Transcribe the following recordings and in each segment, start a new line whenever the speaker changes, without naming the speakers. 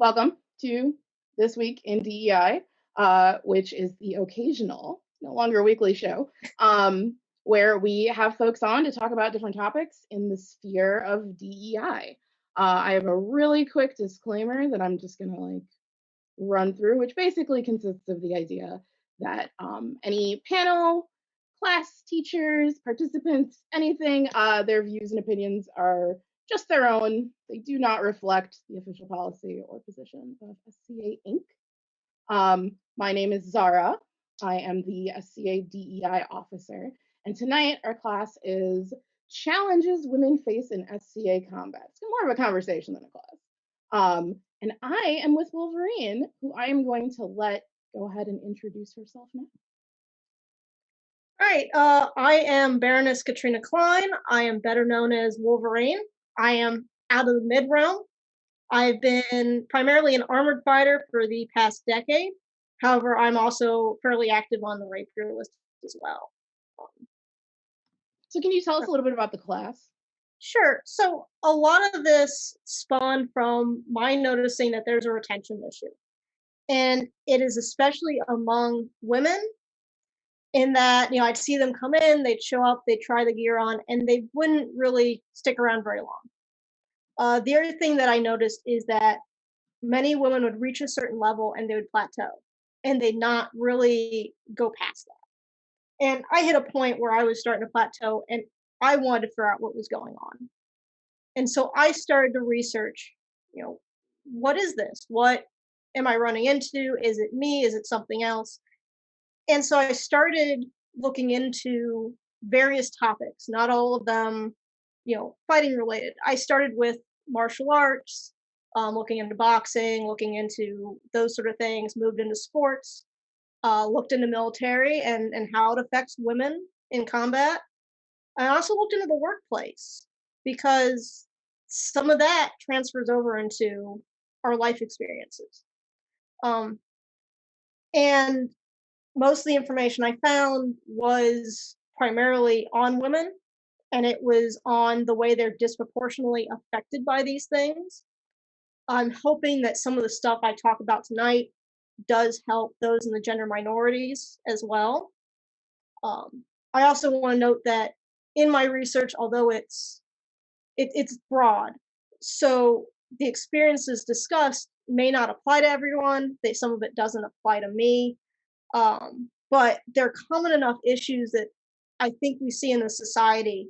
Welcome to This Week in DEI, which is the occasional, no longer weekly show, where we have folks on to talk about different topics in the sphere of DEI. I have a really quick disclaimer that I'm just going to run through, which basically consists of the idea that any panel, class, teachers, participants, anything, their views and opinions are just their own. They do not reflect the official policy or position of SCA Inc. My name is Zara. I am the SCA DEI officer. And tonight our class is Challenges Women Face in SCA Combat. It's more of a conversation than a class. And I am with Wolverine, who I am going to let go ahead and introduce herself now.
All right, I am Baroness Katrina Klein. I am better known as Wolverine. I am out of the mid-realm. I've been primarily an armored fighter for the past decade. However, I'm also fairly active on the rapier list as well.
So can you tell us a little bit about the class?
Sure. So a lot of this spawned from my noticing that there's a retention issue. And it is especially among women, in that, I'd see them come in, they'd show up, they'd try the gear on, and they wouldn't really stick around very long. The other thing that I noticed is that many women would reach a certain level and they would plateau, and they'd not really go past that. And I hit a point where I was starting to plateau, and I wanted to figure out what was going on. And so I started to research, what is this? What am I running into? Is it me? Is it something else? And so I started looking into various topics, not all of them, fighting related. I started with martial arts, looking into boxing, looking into those sort of things, moved into sports, looked into military and how it affects women in combat. I also looked into the workplace because some of that transfers over into our life experiences. And most of the information I found was primarily on women, and it was on the way they're disproportionately affected by these things. I'm hoping that some of the stuff I talk about tonight does help those in the gender minorities as well. I also want to note that in my research, although it's broad, so the experiences discussed may not apply to everyone. Some of it doesn't apply to me. But they're common enough issues that I think we see in the society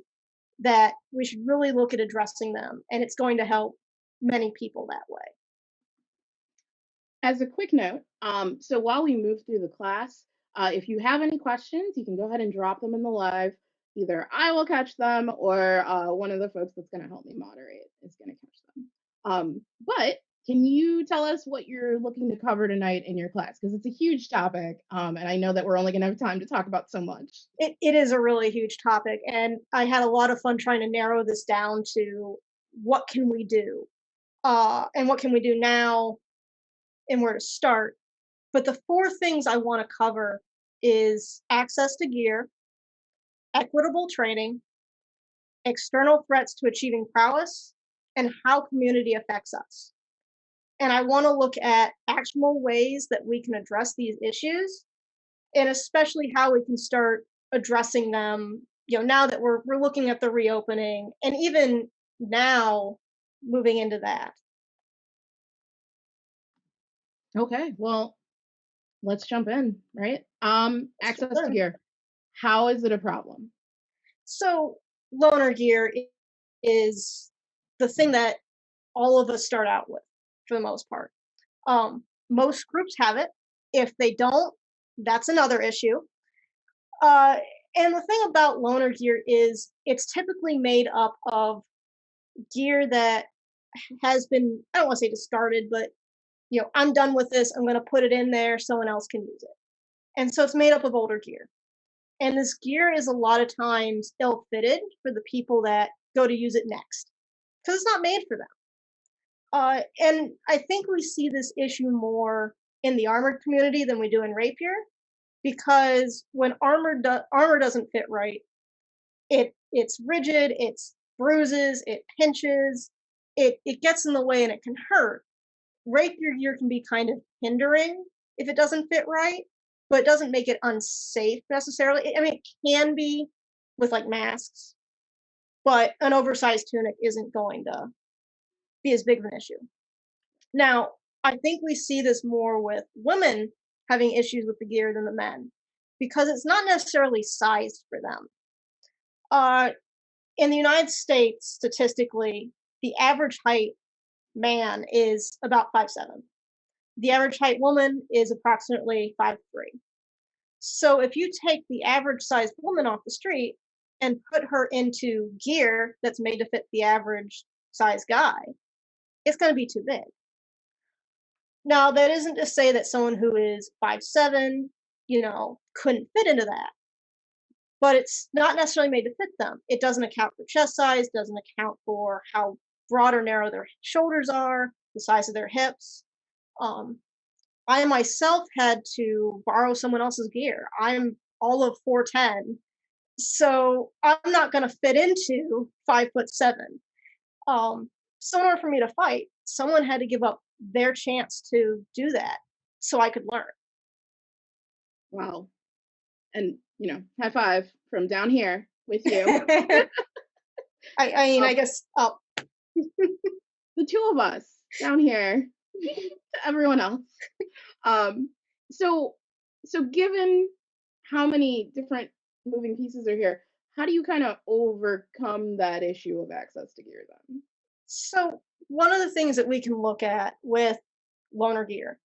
that we should really look at addressing them, and it's going to help many people that way.
As a quick note, so while we move through the class, if you have any questions, you can go ahead and drop them in the live. Either I will catch them or one of the folks that's going to help me moderate is going to catch them. But can you tell us what you're looking to cover tonight in your class? Because it's a huge topic, and I know that we're only going to have time to talk about so much.
It is a really huge topic, and I had a lot of fun trying to narrow this down to what can we do, and what can we do now, and where to start. But the four things I want to cover is access to gear, equitable training, external threats to achieving prowess, and how community affects us. And I want to look at actionable ways that we can address these issues, and especially how we can start addressing them, now that we're looking at the reopening, and even now moving into that.
Okay, well, let's jump in, right? Access to gear. How is it a problem?
So loaner gear is the thing that all of us start out with for the most part. Most groups have it. If they don't, that's another issue. And the thing about loaner gear is it's typically made up of gear that has been, I don't want to say discarded, but I'm done with this. I'm going to put it in there. Someone else can use it. And so it's made up of older gear. And this gear is a lot of times ill-fitted for the people that go to use it next because it's not made for them. And I think we see this issue more in the armored community than we do in rapier, because when armor doesn't fit right, it's rigid, it bruises, it pinches, it gets in the way, and it can hurt. rapier gear can be kind of hindering if it doesn't fit right, but it doesn't make it unsafe necessarily. I mean, it can be with like masks, but an oversized tunic isn't going to be as big of an issue. Now, I think we see this more with women having issues with the gear than the men because it's not necessarily sized for them. In the United States, statistically, the average height man is about 5'7". The average height woman is approximately 5'3". So if you take the average sized woman off the street and put her into gear that's made to fit the average size guy, it's going to be too big. Now, that isn't to say that someone who is 5'7", couldn't fit into that, but it's not necessarily made to fit them. It doesn't account for chest size, doesn't account for how broad or narrow their shoulders are, the size of their hips. I myself had to borrow someone else's gear. I'm all of 4'10", so I'm not going to fit into 5'7". So in order for me to fight, someone had to give up their chance to do that so I could learn.
Wow. And, high five from down here with you.
I guess
the two of us down here to everyone else. So given how many different moving pieces are here, how do you kind of overcome that issue of access to gear then?
So one of the things that we can look at with loaner gear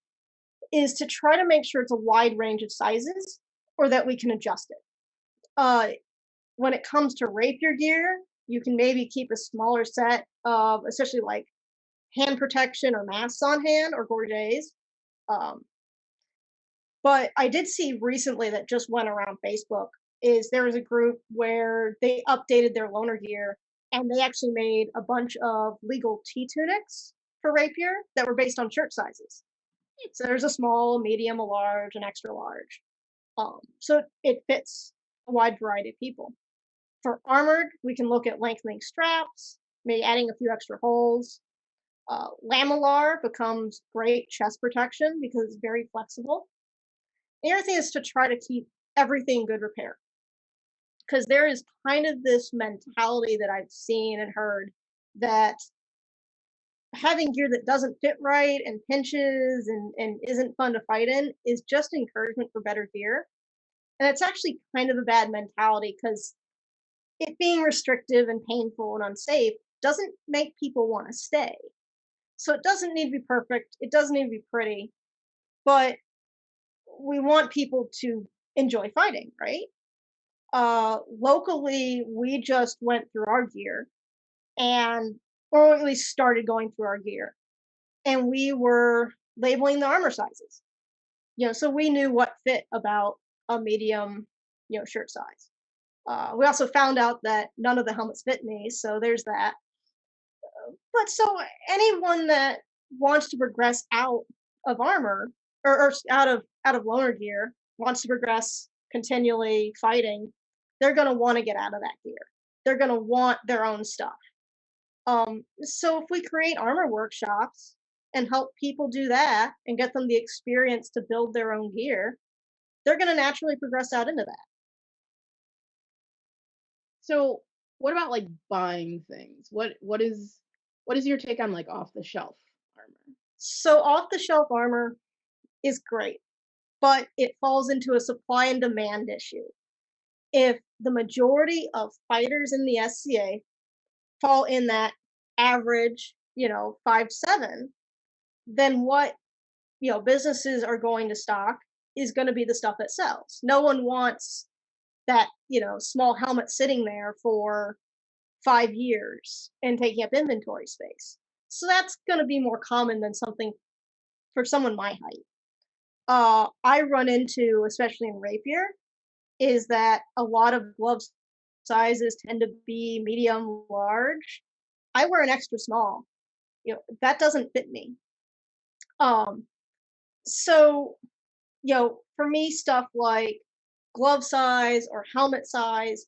is to try to make sure it's a wide range of sizes or that we can adjust it. When it comes to rapier gear, you can maybe keep a smaller set of, especially like hand protection or masks on hand or gorgets. But I did see recently that just went around Facebook is there was a group where they updated their loaner gear and they actually made a bunch of legal T-tunics for rapier that were based on shirt sizes. So there's a small, medium, a large, and extra large. So it fits a wide variety of people. For armored, we can look at lengthening straps, maybe adding a few extra holes. Lamellar becomes great chest protection because it's very flexible. The other thing is to try to keep everything good repair. Because there is kind of this mentality that I've seen and heard that having gear that doesn't fit right and pinches and isn't fun to fight in is just encouragement for better gear. And it's actually kind of a bad mentality because it being restrictive and painful and unsafe doesn't make people want to stay. So it doesn't need to be perfect. It doesn't need to be pretty, but we want people to enjoy fighting, right? Locally, we just went through our gear or at least started going through our gear, and we were labeling the armor sizes. So we knew what fit about a medium, shirt size. We also found out that none of the helmets fit me, so there's that. But so anyone that wants to progress out of armor or out of loaner gear, wants to progress continually fighting, they're going to want to get out of that gear. They're going to want their own stuff. So if we create armor workshops and help people do that and get them the experience to build their own gear, they're going to naturally progress out into that.
So what about like buying things? What is your take on like off the shelf armor?
So off the shelf armor is great, but it falls into a supply and demand issue. If the majority of fighters in the SCA fall in that average, 5'7", then what, businesses are going to stock is going to be the stuff that sells. No one wants that, small helmet sitting there for 5 years and taking up inventory space. So that's going to be more common than something for someone my height. I run into, especially in rapier, is that a lot of glove sizes tend to be medium, large. I wear an extra small. That doesn't fit me. So, for me, stuff like glove size or helmet size,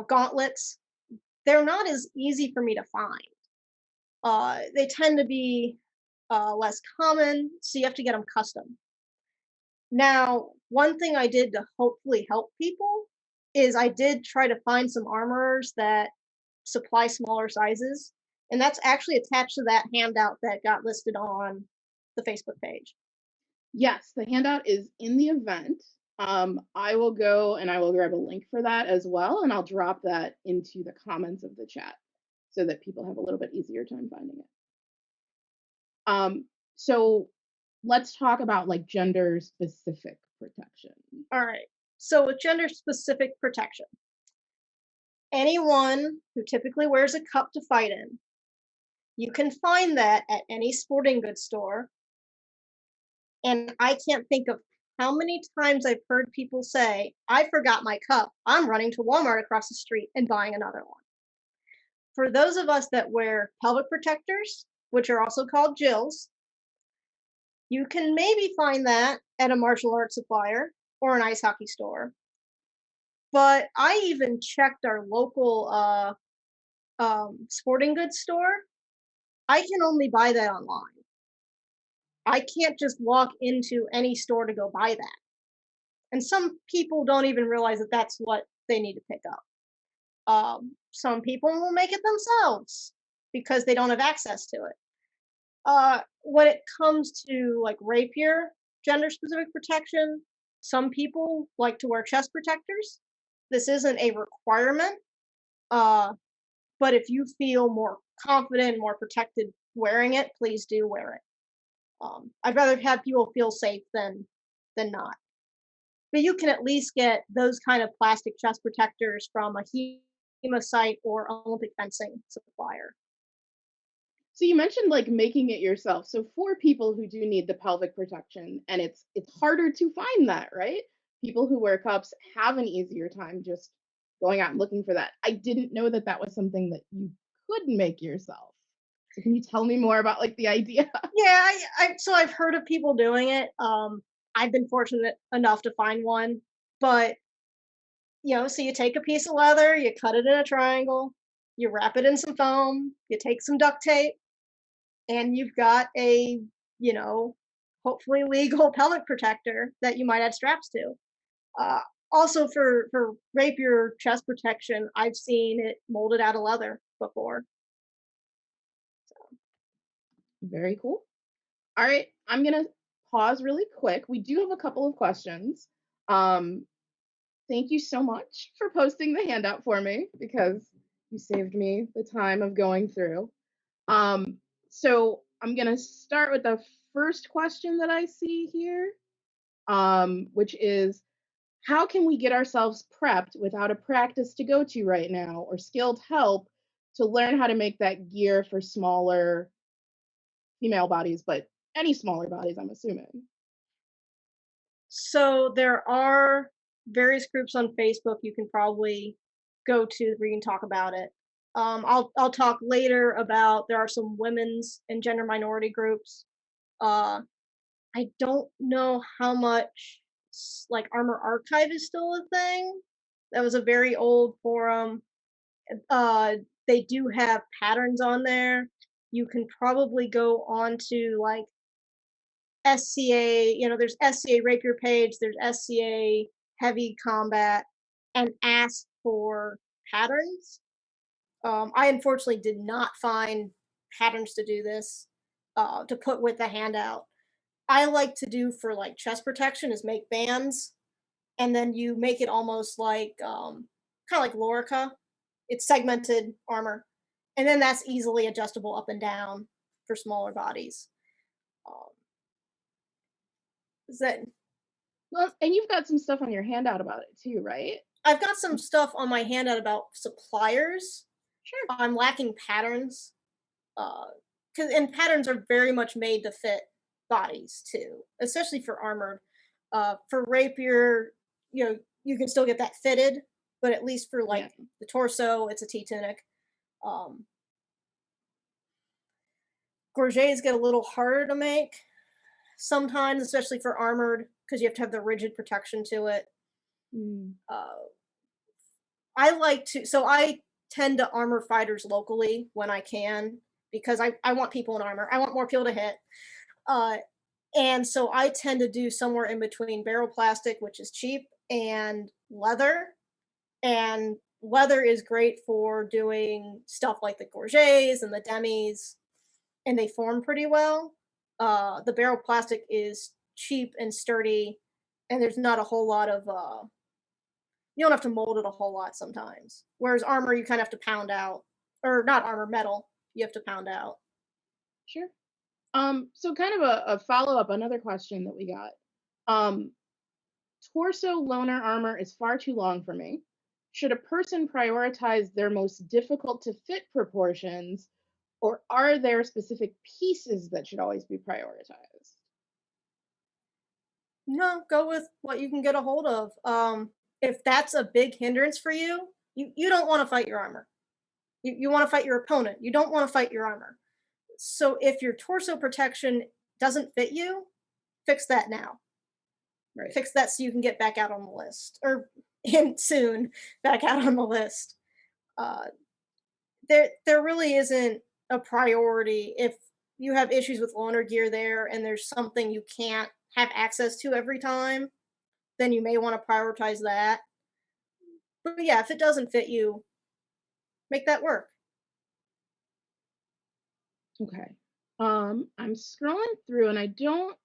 gauntlets, they're not as easy for me to find. They tend to be less common, so you have to get them custom. Now, one thing I did to hopefully help people is I did try to find some armorers that supply smaller sizes, and that's actually attached to that handout that got listed on the Facebook page.
Yes, the handout is in the event. I will go and I will grab a link for that as well, and I'll drop that into the comments of the chat so that people have a little bit easier time finding it. So let's talk about like gender specific protection.
All right. So with gender specific protection, anyone who typically wears a cup to fight in, you can find that at any sporting goods store. And I can't think of how many times I've heard people say, I forgot my cup. I'm running to Walmart across the street and buying another one. For those of us that wear pelvic protectors, which are also called JILs, you can maybe find that at a martial arts supplier or an ice hockey store. But I even checked our local sporting goods store. I can only buy that online. I can't just walk into any store to go buy that. And some people don't even realize that that's what they need to pick up. Some people will make it themselves because they don't have access to it. When it comes to like rapier gender specific protection, some people like to wear chest protectors. This isn't a requirement, but if you feel more confident, more protected wearing it, please do wear it. I'd rather have people feel safe than not. But you can at least get those kind of plastic chest protectors from a HEMA site or Olympic fencing supplier.
So you mentioned like making it yourself. So for people who do need the pelvic protection, and it's harder to find that, right? People who wear cups have an easier time just going out and looking for that. I didn't know that that was something that you could make yourself. So can you tell me more about like the idea?
Yeah, so I've heard of people doing it. I've been fortunate enough to find one, but so you take a piece of leather, you cut it in a triangle, you wrap it in some foam, you take some duct tape, and you've got a, hopefully legal pelvic protector that you might add straps to. Also for rapier chest protection, I've seen it molded out of leather before.
Very cool. All right, I'm gonna pause really quick. We do have a couple of questions. Thank you so much for posting the handout for me because you saved me the time of going through. So I'm gonna start with the first question that I see here, which is, how can we get ourselves prepped without a practice to go to right now or skilled help to learn how to make that gear for smaller female bodies, but any smaller bodies, I'm assuming?
So there are various groups on Facebook you can probably go to where you can talk about it. I'll talk later about there are some women's and gender minority groups. I don't know how much like Armor Archive is still a thing. That was a very old forum. They do have patterns on there. You can probably go on to like SCA, there's SCA Rapier page, there's SCA Heavy Combat, and ask for patterns. I unfortunately did not find patterns to do this, to put with the handout. I like to do for like chest protection is make bands, and then you make it almost like kind of like Lorica. It's segmented armor, and then that's easily adjustable up and down for smaller bodies. Is that
Well, and you've got some stuff on your handout about it too, right?
I've got some stuff on my handout about suppliers.
Sure.
I'm lacking patterns, and patterns are very much made to fit bodies too, especially for armored. For rapier, you can still get that fitted, but at least for like the torso, it's a T-tunic. Gorgets get a little harder to make sometimes, especially for armored, because you have to have the rigid protection to it. I tend to armor fighters locally when I can, because I want people in armor. I want more people to hit. And so I tend to do somewhere in between barrel plastic, which is cheap, and leather. And leather is great for doing stuff like the gorgets and the demis, and they form pretty well. The barrel plastic is cheap and sturdy, and there's not a whole lot of you don't have to mold it a whole lot sometimes. Whereas armor, you kind of have to pound out, or not armor, metal, you have to pound out.
Sure. So kind of a follow-up, another question that we got. Torso loner armor is far too long for me. Should a person prioritize their most difficult to fit proportions, or are there specific pieces that should always be prioritized?
No, go with what you can get a hold of. If that's a big hindrance for you, you don't want to fight your armor. You want to fight your opponent. You don't want to fight your armor. So if your torso protection doesn't fit you, fix that now.
Right.
Fix that so you can get back out on the list, or soon back out on the list. There really isn't a priority if you have issues with loaner gear there and there's something you can't have access to every time, then you may want to prioritize that. But yeah, if it doesn't fit you, make that work.
Okay. I'm scrolling through and I don't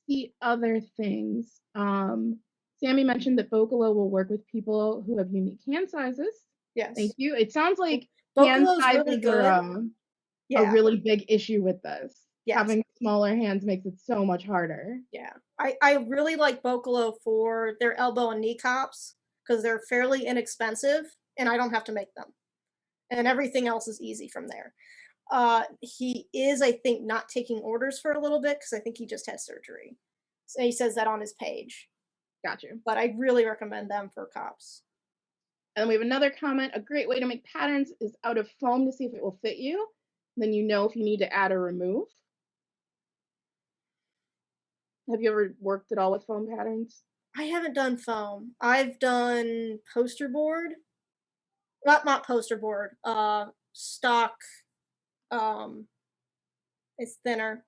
see other things. Sammy mentioned that Vocalo will work with people who have unique hand sizes.
Yes.
Thank you. It sounds like hand
Vocalo's really
sizes are
good.
a
Yeah.
really big issue with this.
Yes.
Having smaller hands makes it so much harder.
Yeah. I really like Vocalo for their elbow and knee cops because they're fairly inexpensive and I don't have to make them. And everything else is easy from there. He is, I think, not taking orders for a little bit because I think he just had surgery. So he says that on his page.
Got you.
But I really recommend them for cops.
And then we have another comment. A great way to make patterns is out of foam to see if it will fit you. Then you know if you need to add or remove. Have you ever worked at all with foam patterns?
I haven't done foam. I've done poster board. Not poster board. Stock. It's thinner.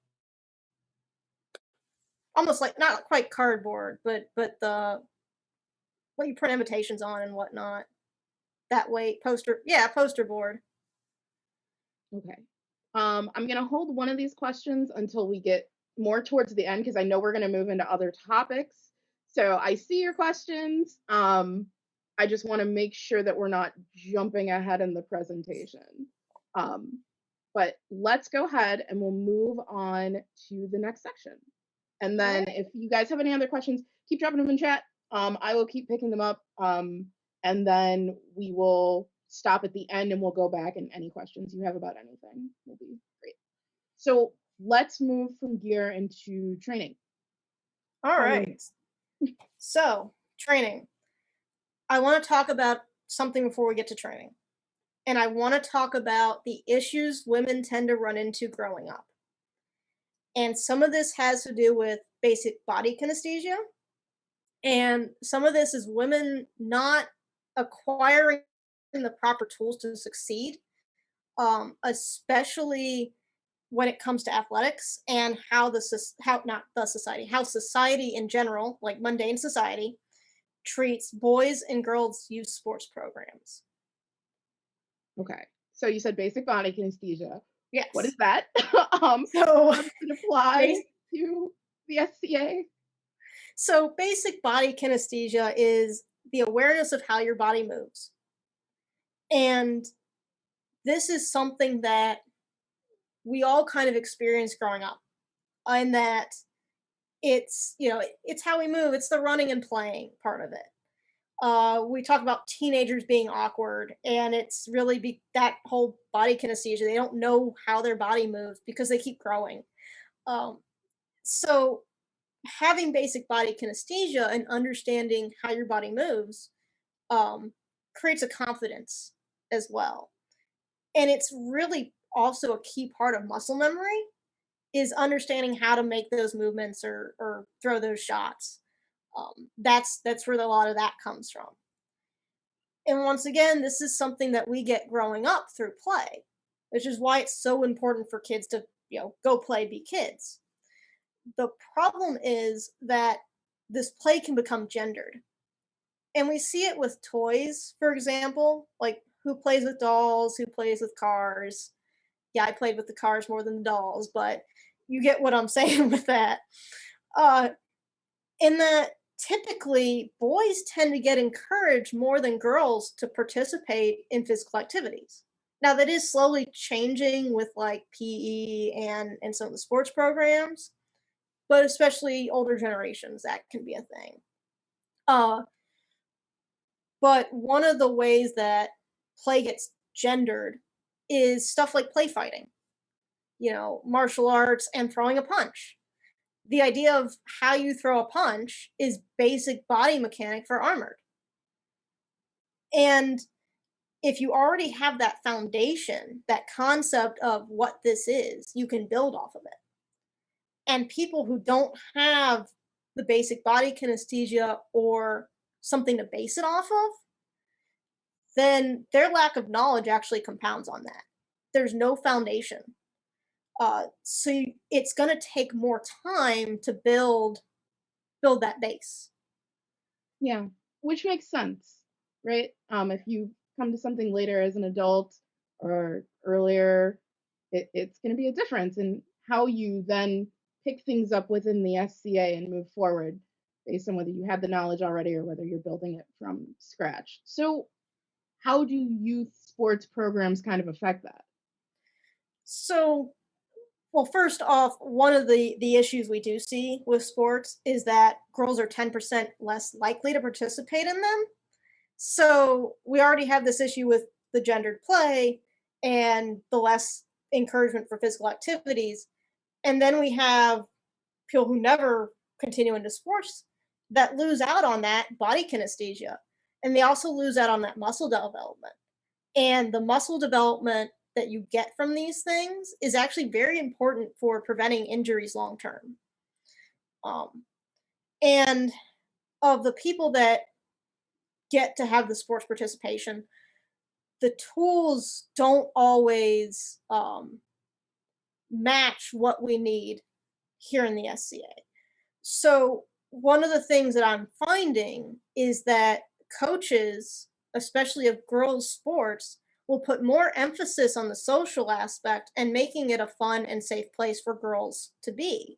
Almost like not quite cardboard, but the what you print invitations on and whatnot. That weight poster. Yeah, poster board.
Okay. I'm going to hold one of these questions until we get more towards the end because I know we're going to move into other topics. So I see your questions. I just want to make sure that we're not jumping ahead in the presentation. But let's go ahead and we'll move on to the next section. And then if you guys have any other questions, keep dropping them in chat. I will keep picking them up. And then we will stop at the end and we'll go back, and any questions you have about anything will be great. So let's move from gear into training.
All right. So training. I want to talk about something before we get to training. And I want to talk about the issues women tend to run into growing up. And some of this has to do with basic body kinesthesia. And some of this is women not acquiring the proper tools to succeed, especially when it comes to athletics and how society in general, like mundane society, treats boys and girls youth sports programs.
Okay. So you said basic body kinesthesia.
Yes.
What is that?
So
how does it apply to the SCA?
So basic body kinesthesia is the awareness of how your body moves. And this is something that we all kind of experience growing up, in that it's how we move. It's the running and playing part of it. We talk about teenagers being awkward, and it's really that whole body kinesthesia. They don't know how their body moves because they keep growing. So having basic body kinesthesia and understanding how your body moves creates a confidence as well. And it's really also a key part of muscle memory, is understanding how to make those movements or throw those shots. That's where a lot of that comes from. And once again, this is something that we get growing up through play. which is why it's so important for kids to, go play, be kids. The problem is that this play can become gendered. And we see it with toys, for example, like who plays with dolls, who plays with cars. Yeah, I played with the cars more than the dolls, but you get what I'm saying with that. Uh, in that typically boys tend to get encouraged more than girls to participate in physical activities. Now that is slowly changing with like PE and some of the sports programs, but especially older generations that can be a thing. Uh, but one of the ways that play gets gendered is stuff like play fighting, martial arts and throwing a punch. The idea of how you throw a punch is basic body mechanic for armored. And if you already have that foundation, that concept of what this is, you can build off of it. And people who don't have the basic body kinesthesia or something to base it off of, then their lack of knowledge actually compounds on that. There's no foundation. It's going to take more time to build that base.
Yeah, which makes sense, right? If you come to something later as an adult or earlier, it's going to be a difference in how you then pick things up within the SCA and move forward based on whether you have the knowledge already or whether you're building it from scratch. So, how do youth sports programs kind of affect that?
So, well, first off, one of the issues we do see with sports is that girls are 10% less likely to participate in them. So we already have this issue with the gendered play and the less encouragement for physical activities. And then we have people who never continue into sports that lose out on that body kinesthesia. And they also lose out on that muscle development. And the muscle development that you get from these things is actually very important for preventing injuries long term. And of the people that get to have the sports participation, the tools don't always match what we need here in the SCA. So, one of the things that I'm finding is that coaches, especially of girls' sports, will put more emphasis on the social aspect and making it a fun and safe place for girls to be.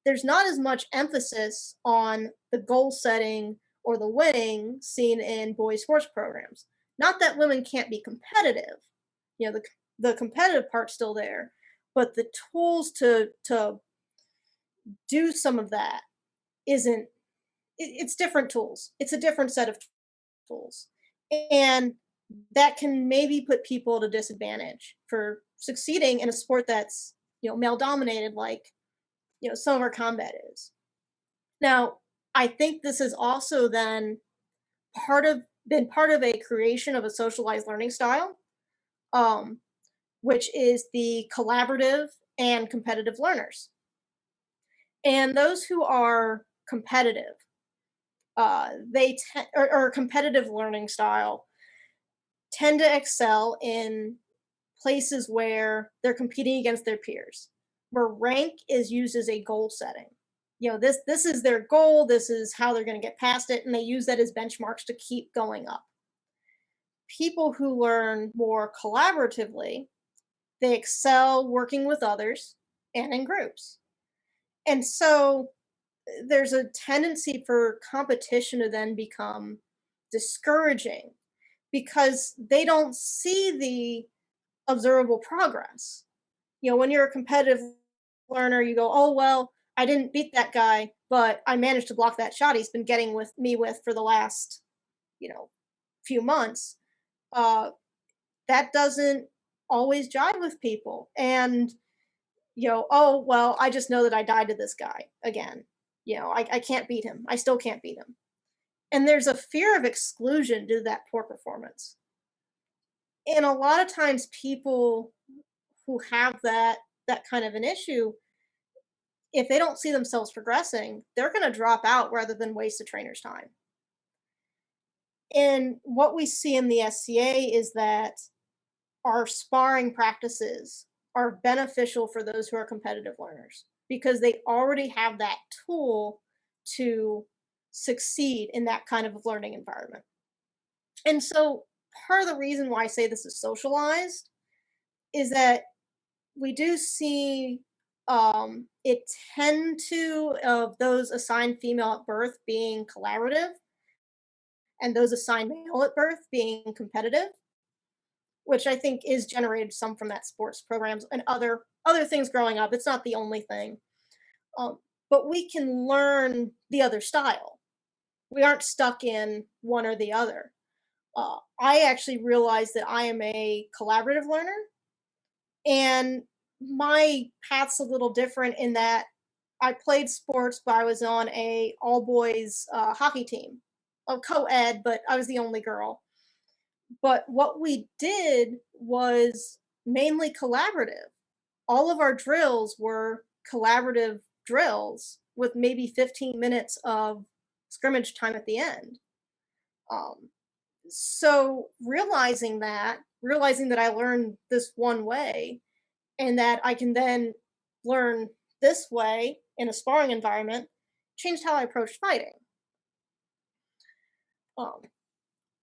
There's not as much emphasis on the goal setting or the winning seen in boys' sports programs. Not that women can't be competitive, the competitive part's still there, but the tools to do some of that isn't. It's different tools. It's a different set of tools, and that can maybe put people at a disadvantage for succeeding in a sport that's male dominated, like some of our combat is. Now, I think this is also then been part of a creation of a socialized learning style, um, which is the collaborative and competitive learners. And those who are competitive, or competitive learning style, tend to excel in places where they're competing against their peers, where rank is used as a goal setting. This is their goal, this is how they're going to get past it, and they use that as benchmarks to keep going up. People who learn more collaboratively, they excel working with others and in groups. And so there's a tendency for competition to then become discouraging because they don't see the observable progress. When you're a competitive learner, you go, oh, well, I didn't beat that guy, but I managed to block that shot he's been getting with me for the last, few months. That doesn't always jive with people. And, oh, well, I just know that I died to this guy again. I can't beat him. I still can't beat him. And there's a fear of exclusion due to that poor performance. And a lot of times people who have that kind of an issue, if they don't see themselves progressing, they're going to drop out rather than waste the trainer's time. And what we see in the SCA is that our sparring practices are beneficial for those who are competitive learners because they already have that tool to succeed in that kind of learning environment. And so part of the reason why I say this is socialized is that we do see it tend to of those assigned female at birth being collaborative and those assigned male at birth being competitive, which I think is generated some from that sports programs and other things growing up. It's not the only thing, but we can learn the other style. We aren't stuck in one or the other. I actually realized that I am a collaborative learner, and my path's a little different in that I played sports, but I was on a all boys hockey team, co-ed, but I was the only girl. But what we did was mainly collaborative. All of our drills were collaborative drills with maybe 15 minutes of scrimmage time at the end. Um, so realizing that I learned this one way and that I can then learn this way in a sparring environment changed how I approached fighting. Um,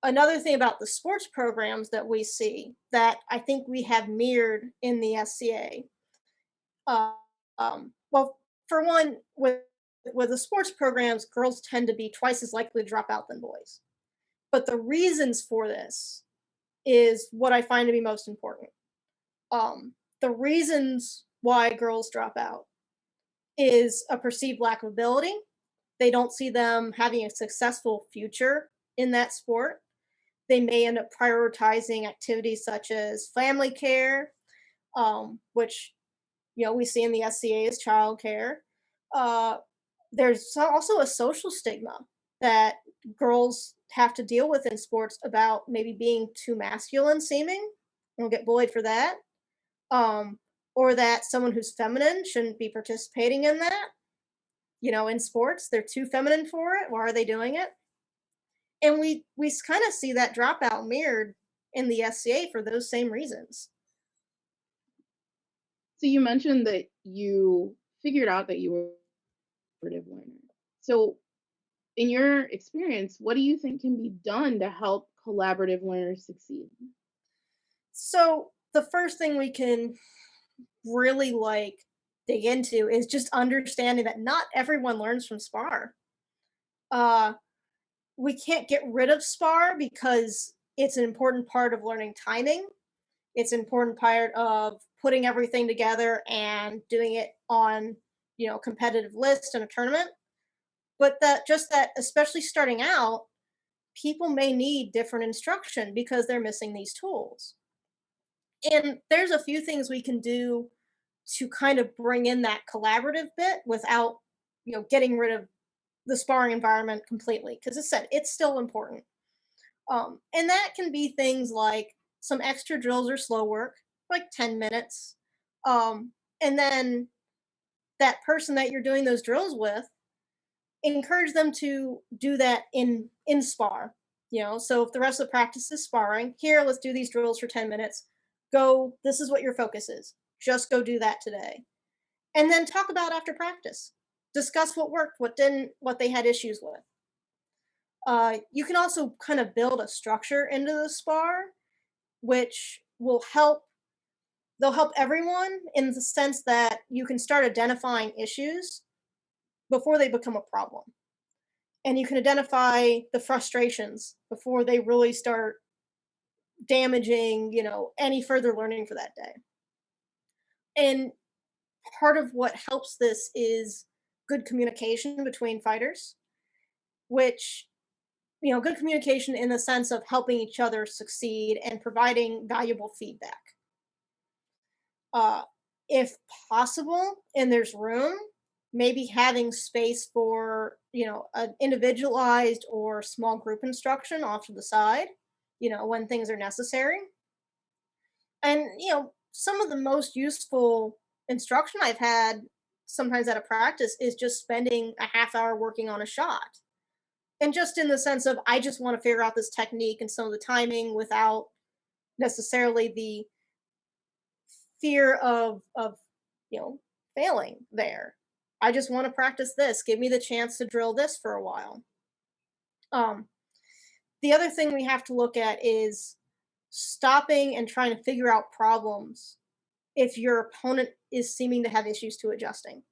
Another thing about the sports programs that we see that I think we have mirrored in the SCA. Uh, well, for one, with the sports programs, girls tend to be twice as likely to drop out than boys. But the reasons for this is what I find to be most important. The reasons why girls drop out is a perceived lack of ability. They don't see them having a successful future in that sport. They may end up prioritizing activities such as family care, which we see in the SCA as childcare. Uh, there's also a social stigma that girls have to deal with in sports about maybe being too masculine seeming. They'll get bullied for that. Or that someone who's feminine shouldn't be participating in that. In sports, they're too feminine for it. Why are they doing it? And we kind of see that dropout mirrored in the SCA for those same reasons.
So you mentioned that you figured out that you were a collaborative learner. So in your experience, what do you think can be done to help collaborative learners succeed?
So the first thing we can really dig into is just understanding that not everyone learns from spar. We can't get rid of spar because it's an important part of learning timing. It's an important part of putting everything together and doing it on, competitive list in a tournament. But that especially starting out, people may need different instruction because they're missing these tools. And there's a few things we can do to kind of bring in that collaborative bit without, getting rid of the sparring environment completely. Because as I said, it's still important. And that can be things like some extra drills or slow work, like 10 minutes. And then that person that you're doing those drills with, encourage them to do that in spar. So if the rest of the practice is sparring, here, let's do these drills for 10 minutes. Go, this is what your focus is. Just go do that today. And then talk about after practice. Discuss what worked, what didn't, what they had issues with. You can also kind of build a structure into the spar, which will help. They'll help everyone in the sense that you can start identifying issues before they become a problem. And you can identify the frustrations before they really start damaging, any further learning for that day. And part of what helps this is good communication between fighters, which good communication in the sense of helping each other succeed and providing valuable feedback. If possible, and there's room, maybe having space for, an individualized or small group instruction off to the side, when things are necessary. And, some of the most useful instruction I've had sometimes at a practice is just spending a half hour working on a shot. And just in the sense of, I just want to figure out this technique and some of the timing without necessarily the fear of failing there. I just want to practice this. Give me the chance to drill this for a while. The other thing we have to look at is stopping and trying to figure out problems if your opponent is seeming to have issues to adjusting.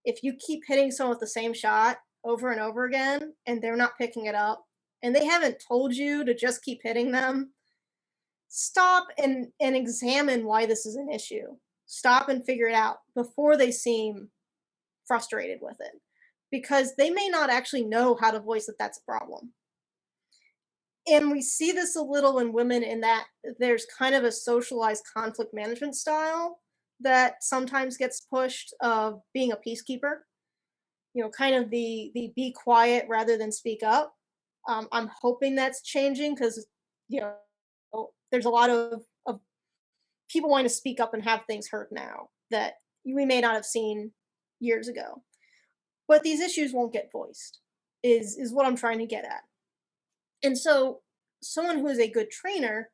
If you keep hitting someone with the same shot over and over again and they're not picking it up and they haven't told you to just keep hitting them, stop and examine why this is an issue. Stop and figure it out before they seem frustrated with it, because they may not actually know how to voice that that's a problem. And we see this a little in women in that there's kind of a socialized conflict management style that sometimes gets pushed of being a peacekeeper, kind of the be quiet rather than speak up. I'm hoping that's changing because, there's a lot of people wanting to speak up and have things heard now that we may not have seen years ago. But these issues won't get voiced, is what I'm trying to get at. And so someone who is a good trainer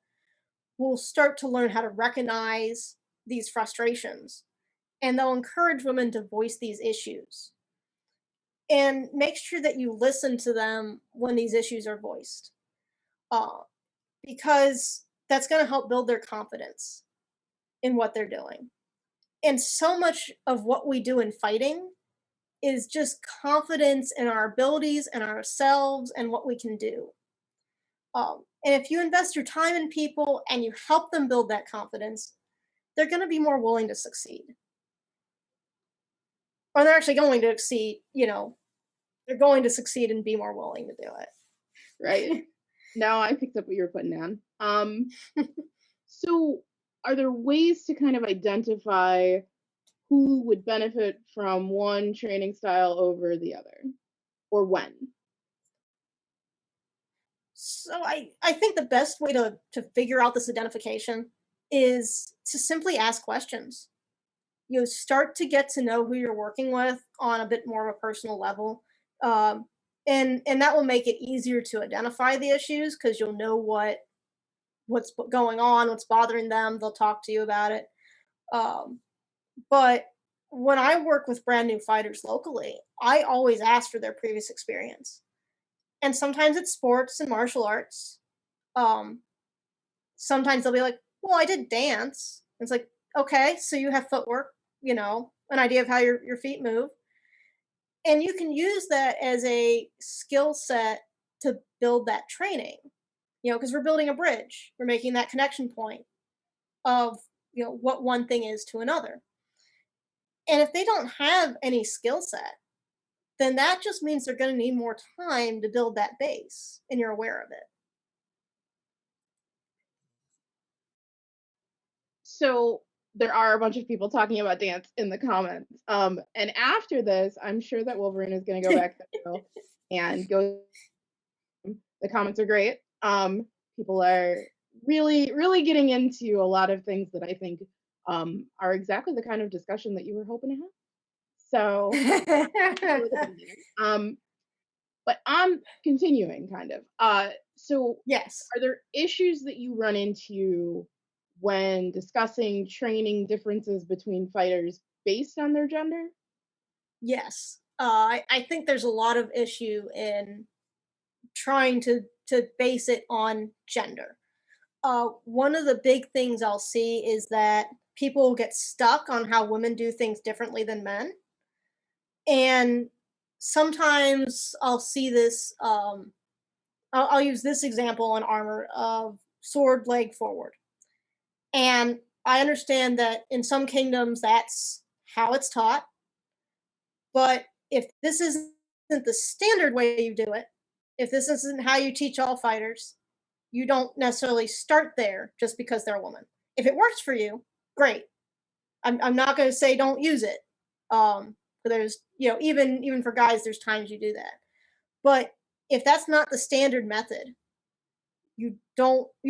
will start to learn how to recognize these frustrations, and they'll encourage women to voice these issues and make sure that you listen to them when these issues are voiced, because that's going to help build their confidence in what they're doing. And so much of what we do in fighting is just confidence in our abilities and ourselves and what we can do. And if you invest your time in people and you help them build that confidence, they're going to be more willing to succeed. Or they're actually going to succeed, they're going to succeed and be more willing to do it.
Right. Now I picked up what you're putting down. So are there ways to kind of identify who would benefit from one training style over the other, or when?
So I think the best way to figure out this identification is to simply ask questions. Start to get to know who you're working with on a bit more of a personal level. And that will make it easier to identify the issues because you'll know what's going on, what's bothering them. They'll talk to you about it. But when I work with brand new fighters locally, I always ask for their previous experience. And sometimes it's sports and martial arts. Sometimes they'll be like, well, I did dance. It's like, okay, so you have footwork, an idea of how your feet move. And you can use that as a skill set to build that training, because we're building a bridge. We're making that connection point of, what one thing is to another. And if they don't have any skill set, then that just means they're going to need more time to build that base, and you're aware of it.
So there are a bunch of people talking about dance in the comments. And after this, I'm sure that Wolverine is going to go back through and go. The comments are great. People are really, really getting into a lot of things that I think are exactly the kind of discussion that you were hoping to have. So, but I'm continuing kind of. So
yes.
Are there issues that you run into when discussing training differences between fighters based on their gender?
Yes. I think there's a lot of issue in trying to base it on gender. One of the big things I'll see is that people get stuck on how women do things differently than men. And sometimes I'll see this, I'll use this example on armor of sword leg forward. And I understand that in some kingdoms that's how it's taught. But if this isn't the standard way you do it, if this isn't how you teach all fighters, you don't necessarily start there just because they're a woman. If it works for you, great. I'm not going to say don't use it. There's, even for guys, there's times you do that. But if that's not the standard method, you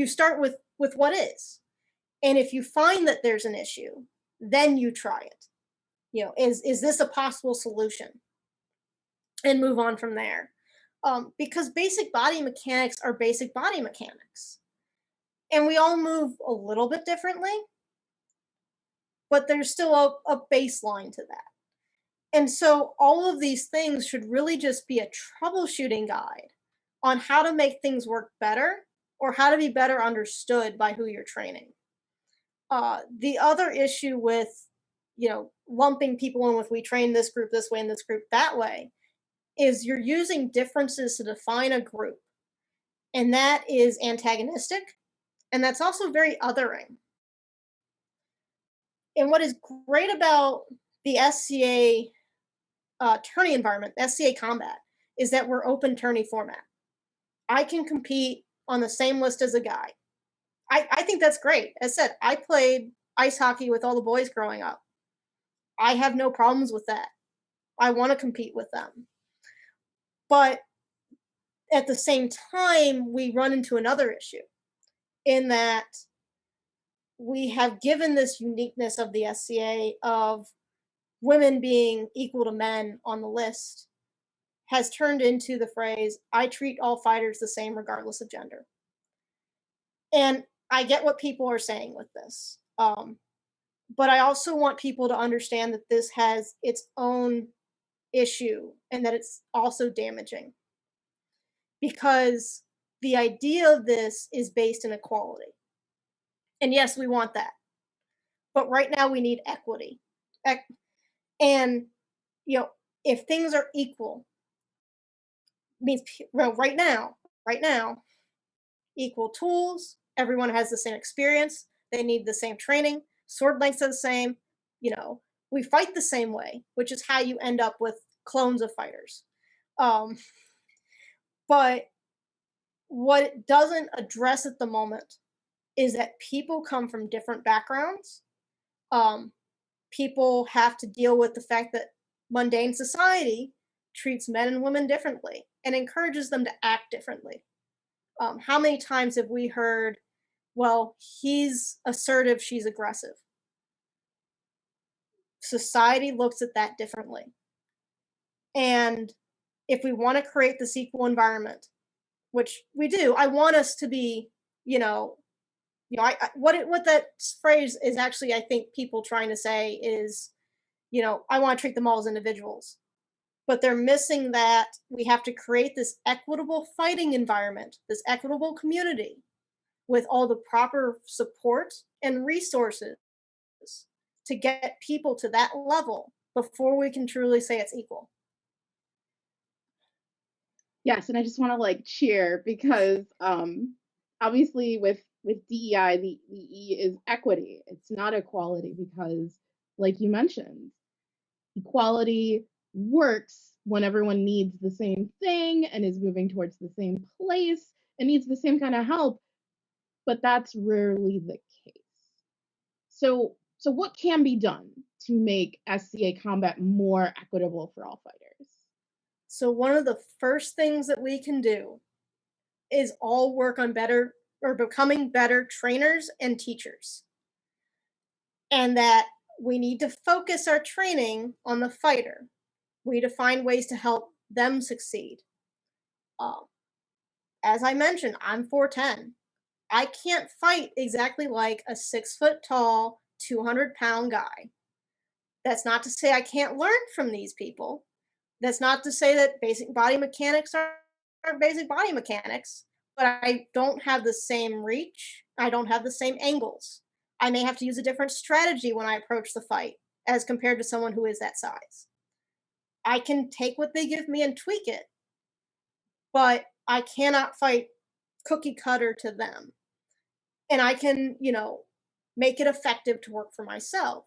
start with what is. And if you find that there's an issue, then you try it. Is this a possible solution? And move on from there. Because basic body mechanics are basic body mechanics. And we all move a little bit differently, but there's still a baseline to that. And so all of these things should really just be a troubleshooting guide on how to make things work better or how to be better understood by who you're training. The other issue with, lumping people in with we train this group this way and this group that way is you're using differences to define a group. And that is antagonistic. And that's also very othering. And what is great about the SCA tourney environment, SCA Combat, is that we're open tourney format. I can compete on the same list as a guy. I think that's great. As said, I played ice hockey with all the boys growing up. I have no problems with that. I want to compete with them. But at the same time, we run into another issue in that we have given this uniqueness of the SCA of women being equal to men on the list has turned into the phrase, I treat all fighters the same regardless of gender. And I get what people are saying with this. But I also want people to understand that this has its own issue and that it's also damaging. Because the idea of this is based in equality. And yes, we want that. But right now we need equity. And, if things are equal, means right now, equal tools, everyone has the same experience, they need the same training, sword lengths are the same, we fight the same way, which is how you end up with clones of fighters. But what it doesn't address at the moment is that people come from different backgrounds. People have to deal with the fact that mundane society treats men and women differently and encourages them to act differently. How many times have we heard, well, he's assertive, she's aggressive? Society looks at that differently. And if we want to create this equal environment, which we do, I want us to be, what that phrase is actually, I think people trying to say is, I want to treat them all as individuals. But they're missing that we have to create this equitable fighting environment, this equitable community with all the proper support and resources to get people to that level before we can truly say it's equal.
Yes, and I just want to cheer because obviously with DEI, the E is equity. It's not equality because, like you mentioned, equality works when everyone needs the same thing and is moving towards the same place and needs the same kind of help, but that's rarely the case. So what can be done to make SCA Combat more equitable for all fighters?
So one of the first things that we can do is all work on better or becoming better trainers and teachers. And that we need to focus our training on the fighter. We need to find ways to help them succeed. As I mentioned, I'm 4'10". I can't fight exactly like a 6 foot tall, 200-pound guy. That's not to say I can't learn from these people. That's not to say that basic body mechanics are basic body mechanics, but I don't have the same reach. I don't have the same angles. I may have to use a different strategy when I approach the fight as compared to someone who is that size. I can take what they give me and tweak it, but I cannot fight cookie cutter to them. And I can, make it effective to work for myself.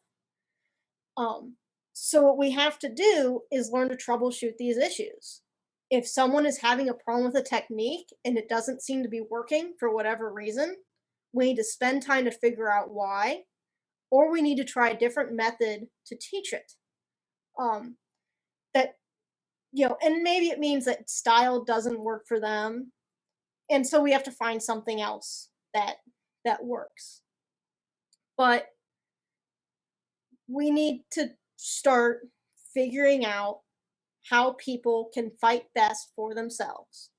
So what we have to do is learn to troubleshoot these issues. If someone is having a problem with a technique and it doesn't seem to be working for whatever reason, we need to spend time to figure out why, or we need to try a different method to teach it. And maybe it means that style doesn't work for them, and so we have to find something else that works. But we need to start figuring out how people can fight best for themselves.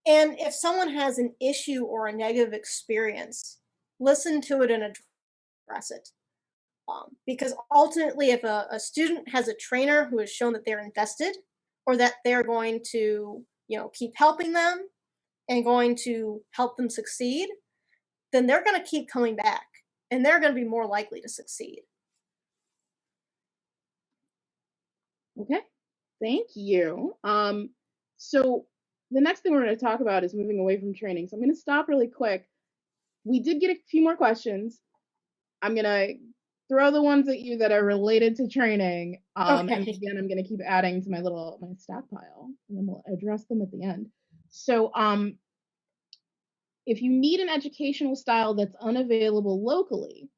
And if someone has an issue or a negative experience, listen to it and address it. Because ultimately, if a student has a trainer who has shown that they're invested or that they're going to, keep helping them and going to help them succeed, then they're going to keep coming back and they're going to be more likely to succeed.
Okay, thank you. So the next thing we're going to talk about is moving away from training. So I'm going to stop really quick. We did get a few more questions. I'm going to throw the ones at you that are related to training. And again, I'm going to keep adding to my stack pile, and then we'll address them at the end. So if you need an educational style that's unavailable locally,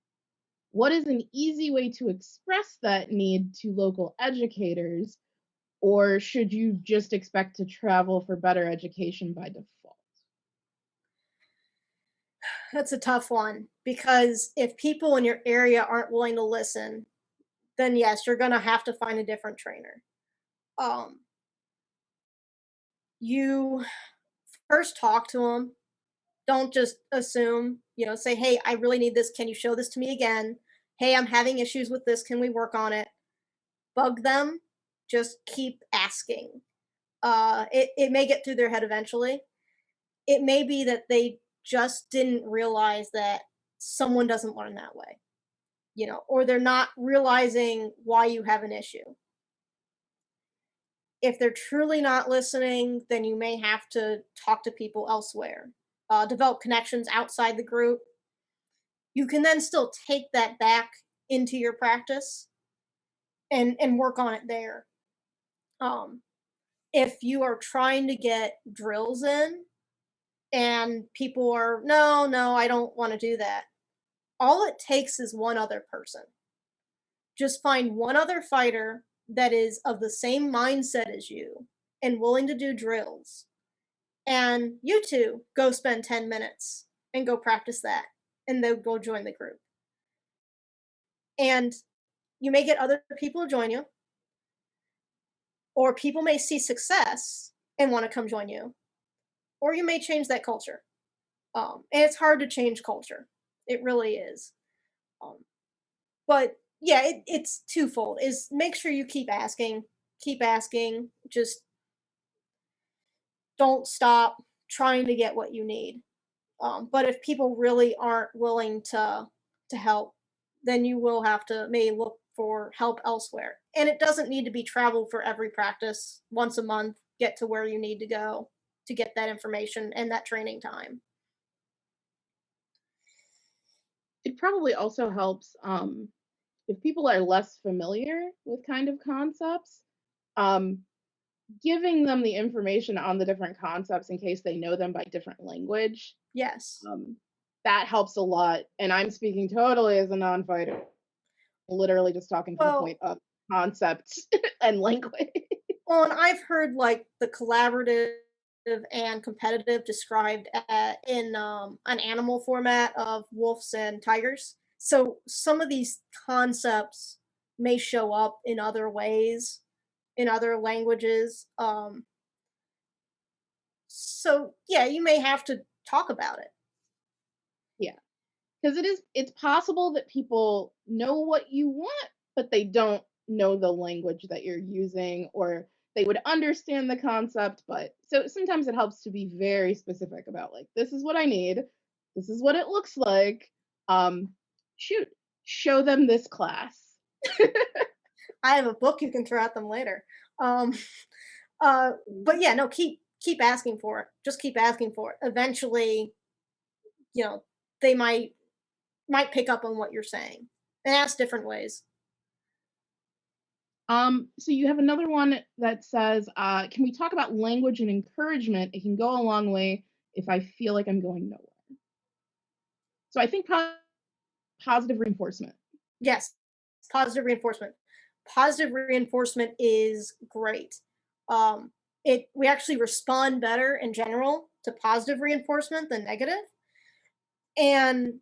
what is an easy way to express that need to local educators? Or should you just expect to travel for better education by default?
That's a tough one, because if people in your area aren't willing to listen, then yes, you're going to have to find a different trainer. You first talk to them. Don't just assume, say, hey, I really need this. Can you show this to me again? Hey, I'm having issues with this. Can we work on it? Bug them. Just keep asking. It may get through their head eventually. It may be that they just didn't realize that someone doesn't learn that way, or they're not realizing why you have an issue. If they're truly not listening, then you may have to talk to people elsewhere, develop connections outside the group. You can then still take that back into your practice and work on it there. If you are trying to get drills in and people are, no, I don't want to do that. All it takes is one other person. Just find one other fighter that is of the same mindset as you and willing to do drills. And you two go spend 10 minutes and go practice that, and then go join the group. And you may get other people to join you, or people may see success and want to come join you, or you may change that culture. And it's hard to change culture. It really is. But yeah, it's twofold. Is make sure you keep asking. Just don't stop trying to get what you need. But if people really aren't willing to help, then you will have to maybe look for help elsewhere. And it doesn't need to be travel for every practice. Once a month, get to where you need to go to get that information and that training time.
It probably also helps if people are less familiar with kind of concepts, giving them the information on the different concepts in case they know them by different language.
Yes.
That helps a lot. And I'm speaking totally as a non-fighter, literally just talking from the point of concepts and language.
Well, and I've heard like the collaborative and competitive described in an animal format of wolves and tigers. So some of these concepts may show up in other ways, in other languages. So yeah, you may have to talk about it.
Yeah, because it's possible that people know what you want, but they don't know the language that you're using, or they would understand the concept, but so sometimes it helps to be very specific about, like, this is what I need, this is what it looks like. Show them this class.
I have a book you can throw at them later. But yeah, no, keep asking for it. Just keep asking for it. Eventually, they might pick up on what you're saying and ask different ways.
So you have another one that says, can we talk about language and encouragement? It can go a long way if I feel like I'm going nowhere. So I think positive reinforcement.
Yes, positive reinforcement. Positive reinforcement is great. We actually respond better in general to positive reinforcement than negative. And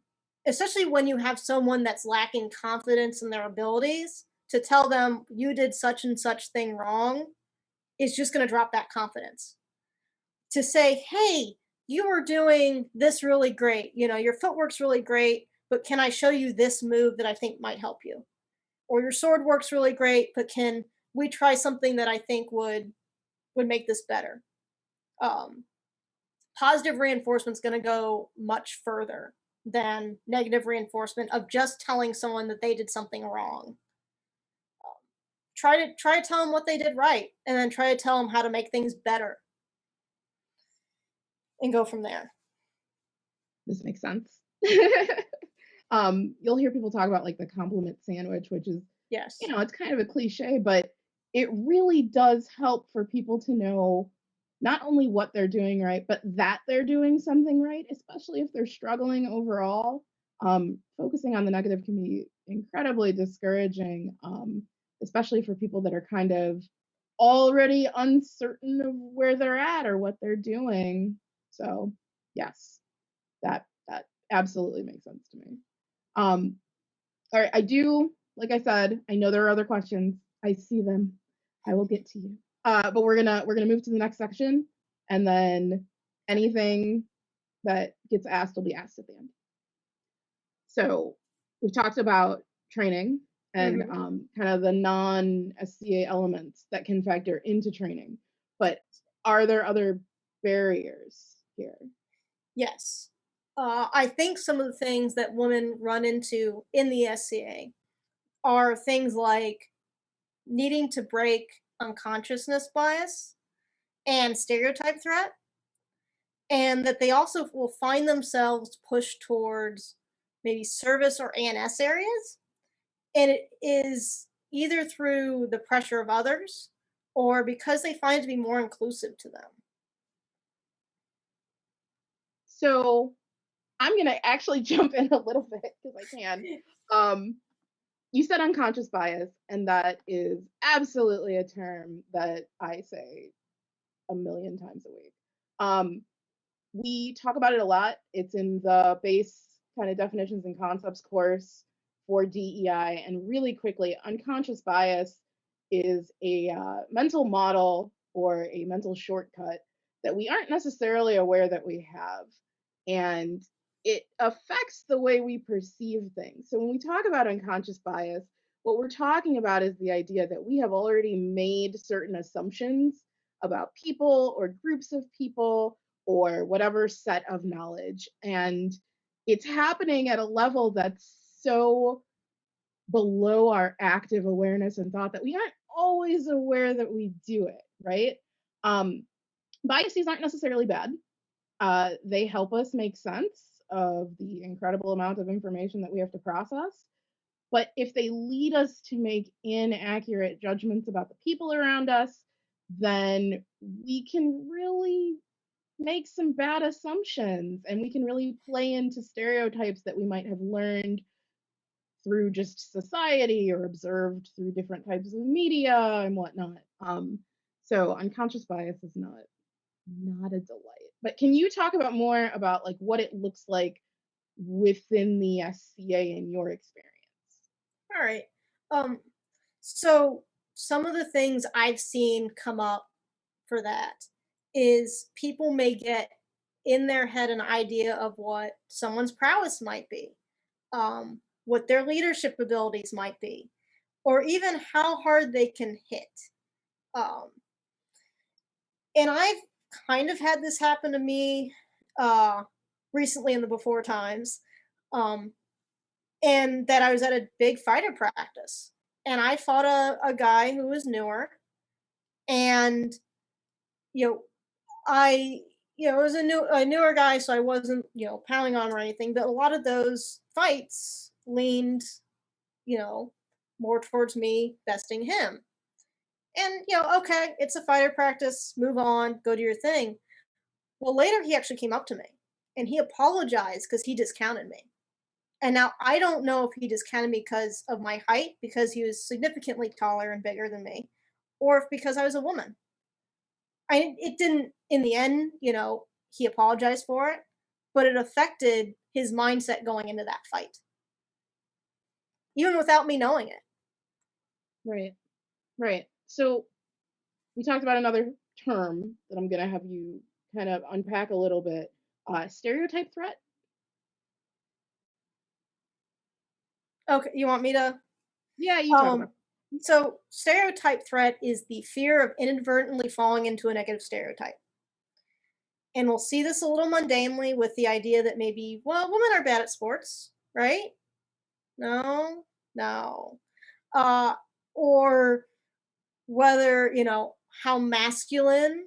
especially when you have someone that's lacking confidence in their abilities, to tell them you did such and such thing wrong is just going to drop that confidence. to say, hey, you were doing this really great. Your footwork's really great, but can I show you this move that I think might help you? Or your sword works really great, but can we try something that I think would make this better? Um, Positive reinforcement is going to go much further than negative reinforcement of just telling someone that they did something wrong. Try to tell them what they did right, and then try to tell them how to make things better, and go from there.
This makes sense. You'll hear people talk about like the compliment sandwich, which is,
Yes.
it's kind of a cliche, but it really does help for people to know not only what they're doing right, but that they're doing something right, especially if they're struggling overall. Focusing on the negative can be incredibly discouraging, especially for people that are kind of already uncertain of where they're at or what they're doing. So yes, that absolutely makes sense to me. All right, I do, like I said, I know there are other questions. I see them. I will get to you. But we're gonna move to the next section, and then anything that gets asked will be asked at the end. So we've talked about training and kind of the non-SCA elements that can factor into training. But are there other barriers here?
Yes. I think some of the things that women run into in the SCA are things like needing to break unconsciousness bias and stereotype threat, and that they also will find themselves pushed towards maybe service or ANS areas, and it is either through the pressure of others or because they find it to be more inclusive to them.
So I'm gonna actually jump in a little bit because I can. You said unconscious bias, and that is absolutely a term that I say a million times a week. We talk about it a lot. It's in the base kind of definitions and concepts course for DEI. And really quickly, unconscious bias is a mental model or a mental shortcut that we aren't necessarily aware that we have. And it affects the way we perceive things. So when we talk about unconscious bias, what we're talking about is the idea that we have already made certain assumptions about people or groups of people or whatever set of knowledge. And it's happening at a level that's so below our active awareness and thought that we aren't always aware that we do it, right? Biases aren't necessarily bad. They help us make sense of the incredible amount of information that we have to process. But if they lead us to make inaccurate judgments about the people around us, then we can really make some bad assumptions, and we can really play into stereotypes that we might have learned through just society or observed through different types of media and whatnot. So unconscious bias is not a delight. But can you talk about more about like what it looks like within the SCA in your experience?
All right. So some of the things I've seen come up for that is people may get in their head an idea of what someone's prowess might be, what their leadership abilities might be, or even how hard they can hit. Um, and I've kind of had this happen to me recently in the before times. Um, and that I was at a big fighter practice, and I fought a guy who was newer, and you know, I it was a newer guy, so I wasn't pounding on or anything, but a lot of those fights leaned you know more towards me besting him, and okay, it's a fighter practice, move on, go do your thing. Well, later he actually came up to me and he apologized because he discounted me. And now I don't know if he discounted me because of my height, because he was significantly taller and bigger than me, or if because I was a woman. It didn't in the end, he apologized for it, but it affected his mindset going into that fight, even without me knowing it.
Right. Right. So we talked about another term that I'm going to have you kind of unpack a little bit. Stereotype threat.
Okay, you want me to?
Yeah, you talk about.
So stereotype threat is the fear of inadvertently falling into a negative stereotype. And we'll see this a little mundanely with the idea that maybe, well, women are bad at sports, right? No, no. Uh, or whether, how masculine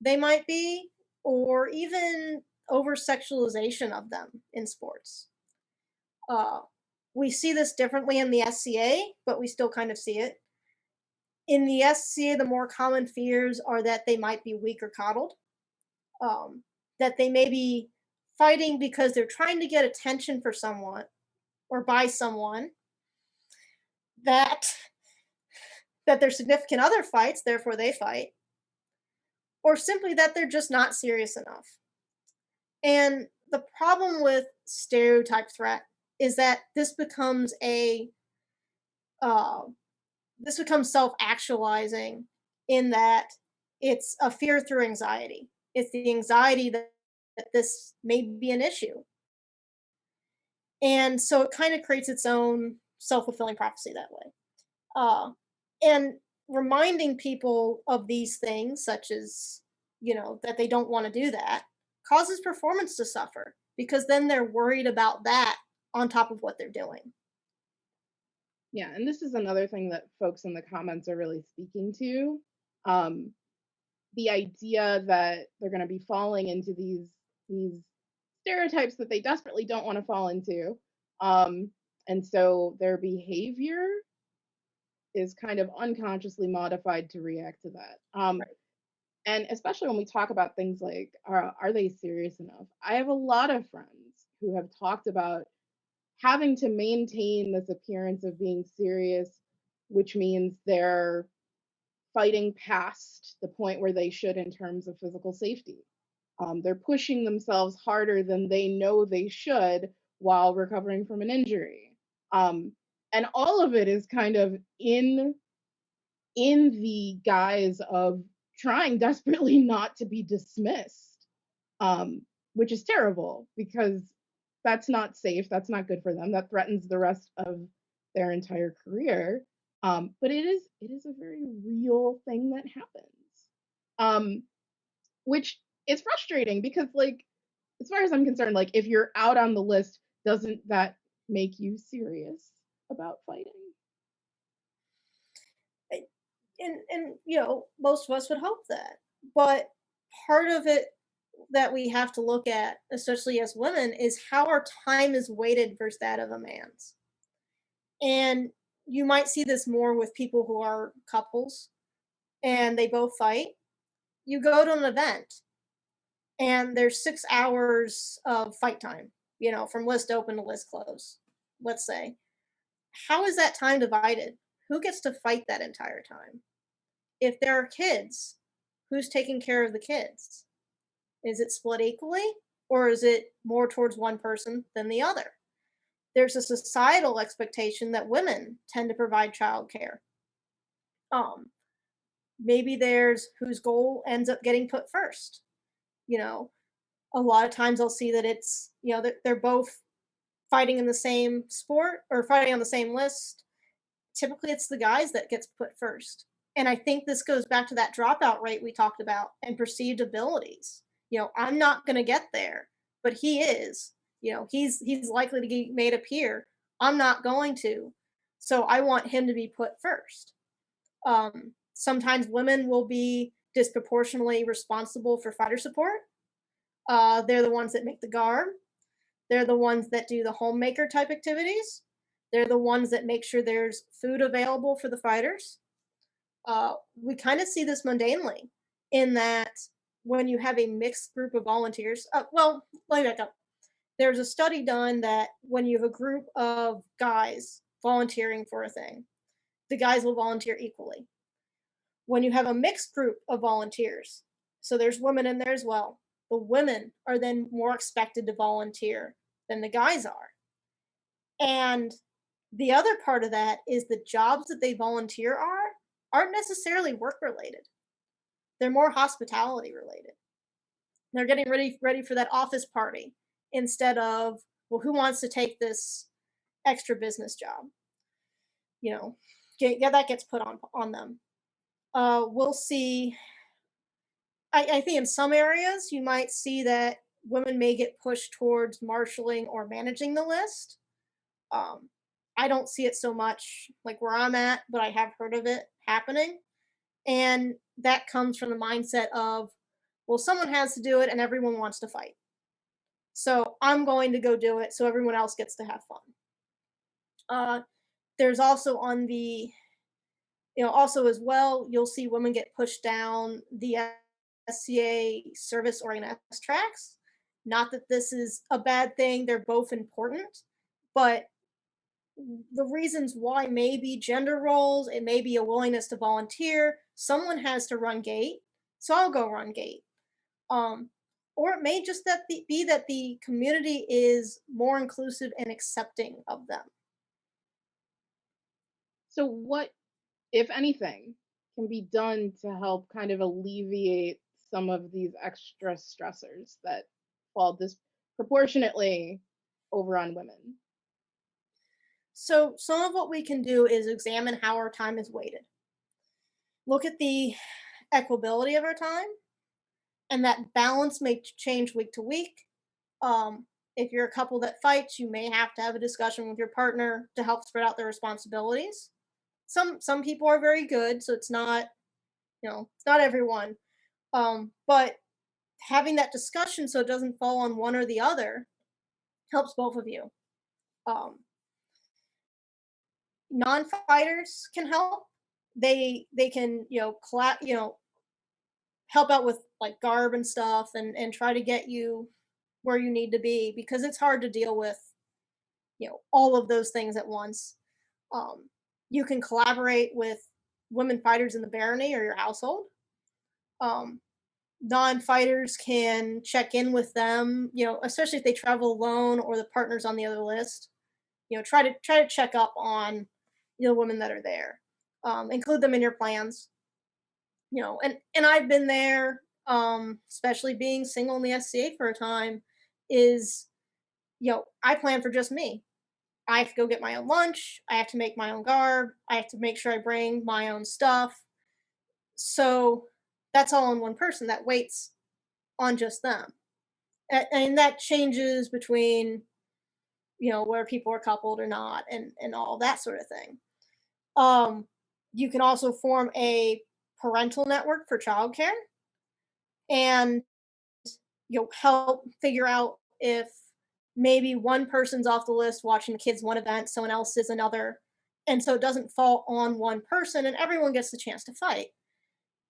they might be, or even over sexualization of them in sports. Uh, we see this differently in the SCA, but we still kind of see it. In the SCA, the more common fears are that they might be weak or coddled, that they may be fighting because they're trying to get attention for someone or by someone, that their significant other fights, therefore they fight, or simply that they're just not serious enough. And the problem with stereotype threat is that this becomes self-actualizing, in that it's a fear through anxiety. It's the anxiety that this may be an issue. And so it kind of creates its own self-fulfilling prophecy that way. And reminding people of these things, such as, that they don't want to do that, causes performance to suffer, because then they're worried about that on top of what they're doing.
Yeah, and this is another thing that folks in the comments are really speaking to. The idea that they're going to be falling into these stereotypes that they desperately don't want to fall into. And so their behavior is kind of unconsciously modified to react to that.
Right.
And especially when we talk about things like, are they serious enough? I have a lot of friends who have talked about having to maintain this appearance of being serious, which means they're fighting past the point where they should in terms of physical safety. They're pushing themselves harder than they know they should while recovering from an injury. And all of it is kind of in the guise of trying desperately not to be dismissed, which is terrible, because that's not safe. That's not good for them. That threatens the rest of their entire career. But it is a very real thing that happens, which is frustrating, because, like, as far as I'm concerned, like, if you're out on the list, doesn't that make you serious about fighting?
And most of us would hope that. But part of it that we have to look at, especially as women, is how our time is weighted versus that of a man's. And you might see this more with people who are couples and they both fight. You go to an event and there's 6 hours of fight time, from list open to list close, let's say. How is that time divided? Who gets to fight that entire time? If there are kids, who's taking care of the kids? Is it split equally, or is it more towards one person than the other? There's a societal expectation that women tend to provide childcare. Maybe there's whose goal ends up getting put first. A lot of times I'll see that it's, they're both fighting in the same sport or fighting on the same list. Typically it's the guys that gets put first. And I think this goes back to that dropout rate we talked about and perceived abilities. I'm not going to get there, but he is. He's likely to get made a peer. I'm not going to. So I want him to be put first. Sometimes women will be disproportionately responsible for fighter support. They're the ones that make the garb. They're the ones that do the homemaker type activities. They're the ones that make sure there's food available for the fighters. We kind of see this mundanely, in that when you have a mixed group of volunteers, let me back up. There's a study done that when you have a group of guys volunteering for a thing, the guys will volunteer equally. When you have a mixed group of volunteers, so there's women in there as well, the women are then more expected to volunteer than the guys are. And the other part of that is the jobs that they volunteer aren't necessarily work related. They're more hospitality related. They're getting ready for that office party instead of, well, who wants to take this extra business job? Yeah, that gets put on them. We'll see. I think in some areas you might see that women may get pushed towards marshaling or managing the list. Um, I don't see it so much like where I'm at, but I have heard of it happening. And that comes from the mindset of, well, someone has to do it and everyone wants to fight. So I'm going to go do it so everyone else gets to have fun. There's also on the, also as well, you'll see women get pushed down the SCA service oriented tracks. Not that this is a bad thing, they're both important, but the reasons why may be gender roles, it may be a willingness to volunteer. Someone has to run gate, so I'll go run gate. Or it may just be that the community is more inclusive and accepting of them.
So what, if anything, can be done to help kind of alleviate some of these extra stressors that fall disproportionately over on women?
So some of what we can do is examine how our time is weighted. Look at the equability of our time, and that balance may change week to week. If you're a couple that fights, you may have to have a discussion with your partner to help spread out their responsibilities. Some people are very good, so it's not, it's not everyone. But having that discussion so it doesn't fall on one or the other helps both of you. Non-fighters can help. They can, help out with like garb and stuff and try to get you where you need to be, because it's hard to deal with, all of those things at once. You can collaborate with women fighters in the barony or your household. Non-fighters can check in with them, especially if they travel alone or the partner's on the other list. Try to check up on women that are there. Include them in your plans. And I've been there, especially being single in the SCA for a time, is I plan for just me. I have to go get my own lunch, I have to make my own garb, I have to make sure I bring my own stuff. So that's all on one person that waits on just them. And that changes between, where people are coupled or not, and all that sort of thing. You can also form a parental network for childcare, and help figure out if maybe one person's off the list watching the kids one event, someone else is another, and so it doesn't fall on one person and everyone gets the chance to fight.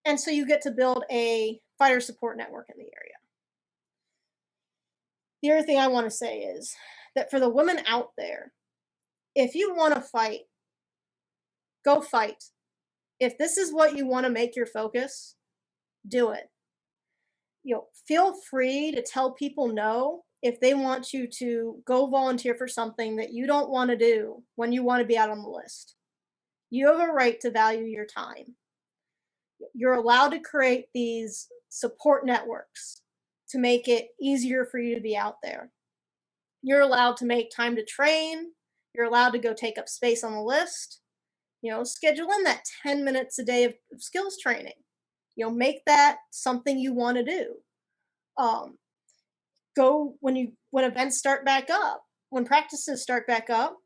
And so you get to build a fighter support network in the area. The other thing I want to say is that for the women out there, if you want to fight, go fight. If this is what you want to make your focus, do it. Feel free to tell people no if they want you to go volunteer for something that you don't want to do when you want to be out on the list. You have a right to value your time. You're allowed to create these support networks to make it easier for you to be out there. You're allowed to make time to train. You're allowed to go take up space on the list. Schedule in that 10 minutes a day of skills training. Make that something you want to do. Go when events start back up, when practices start back up,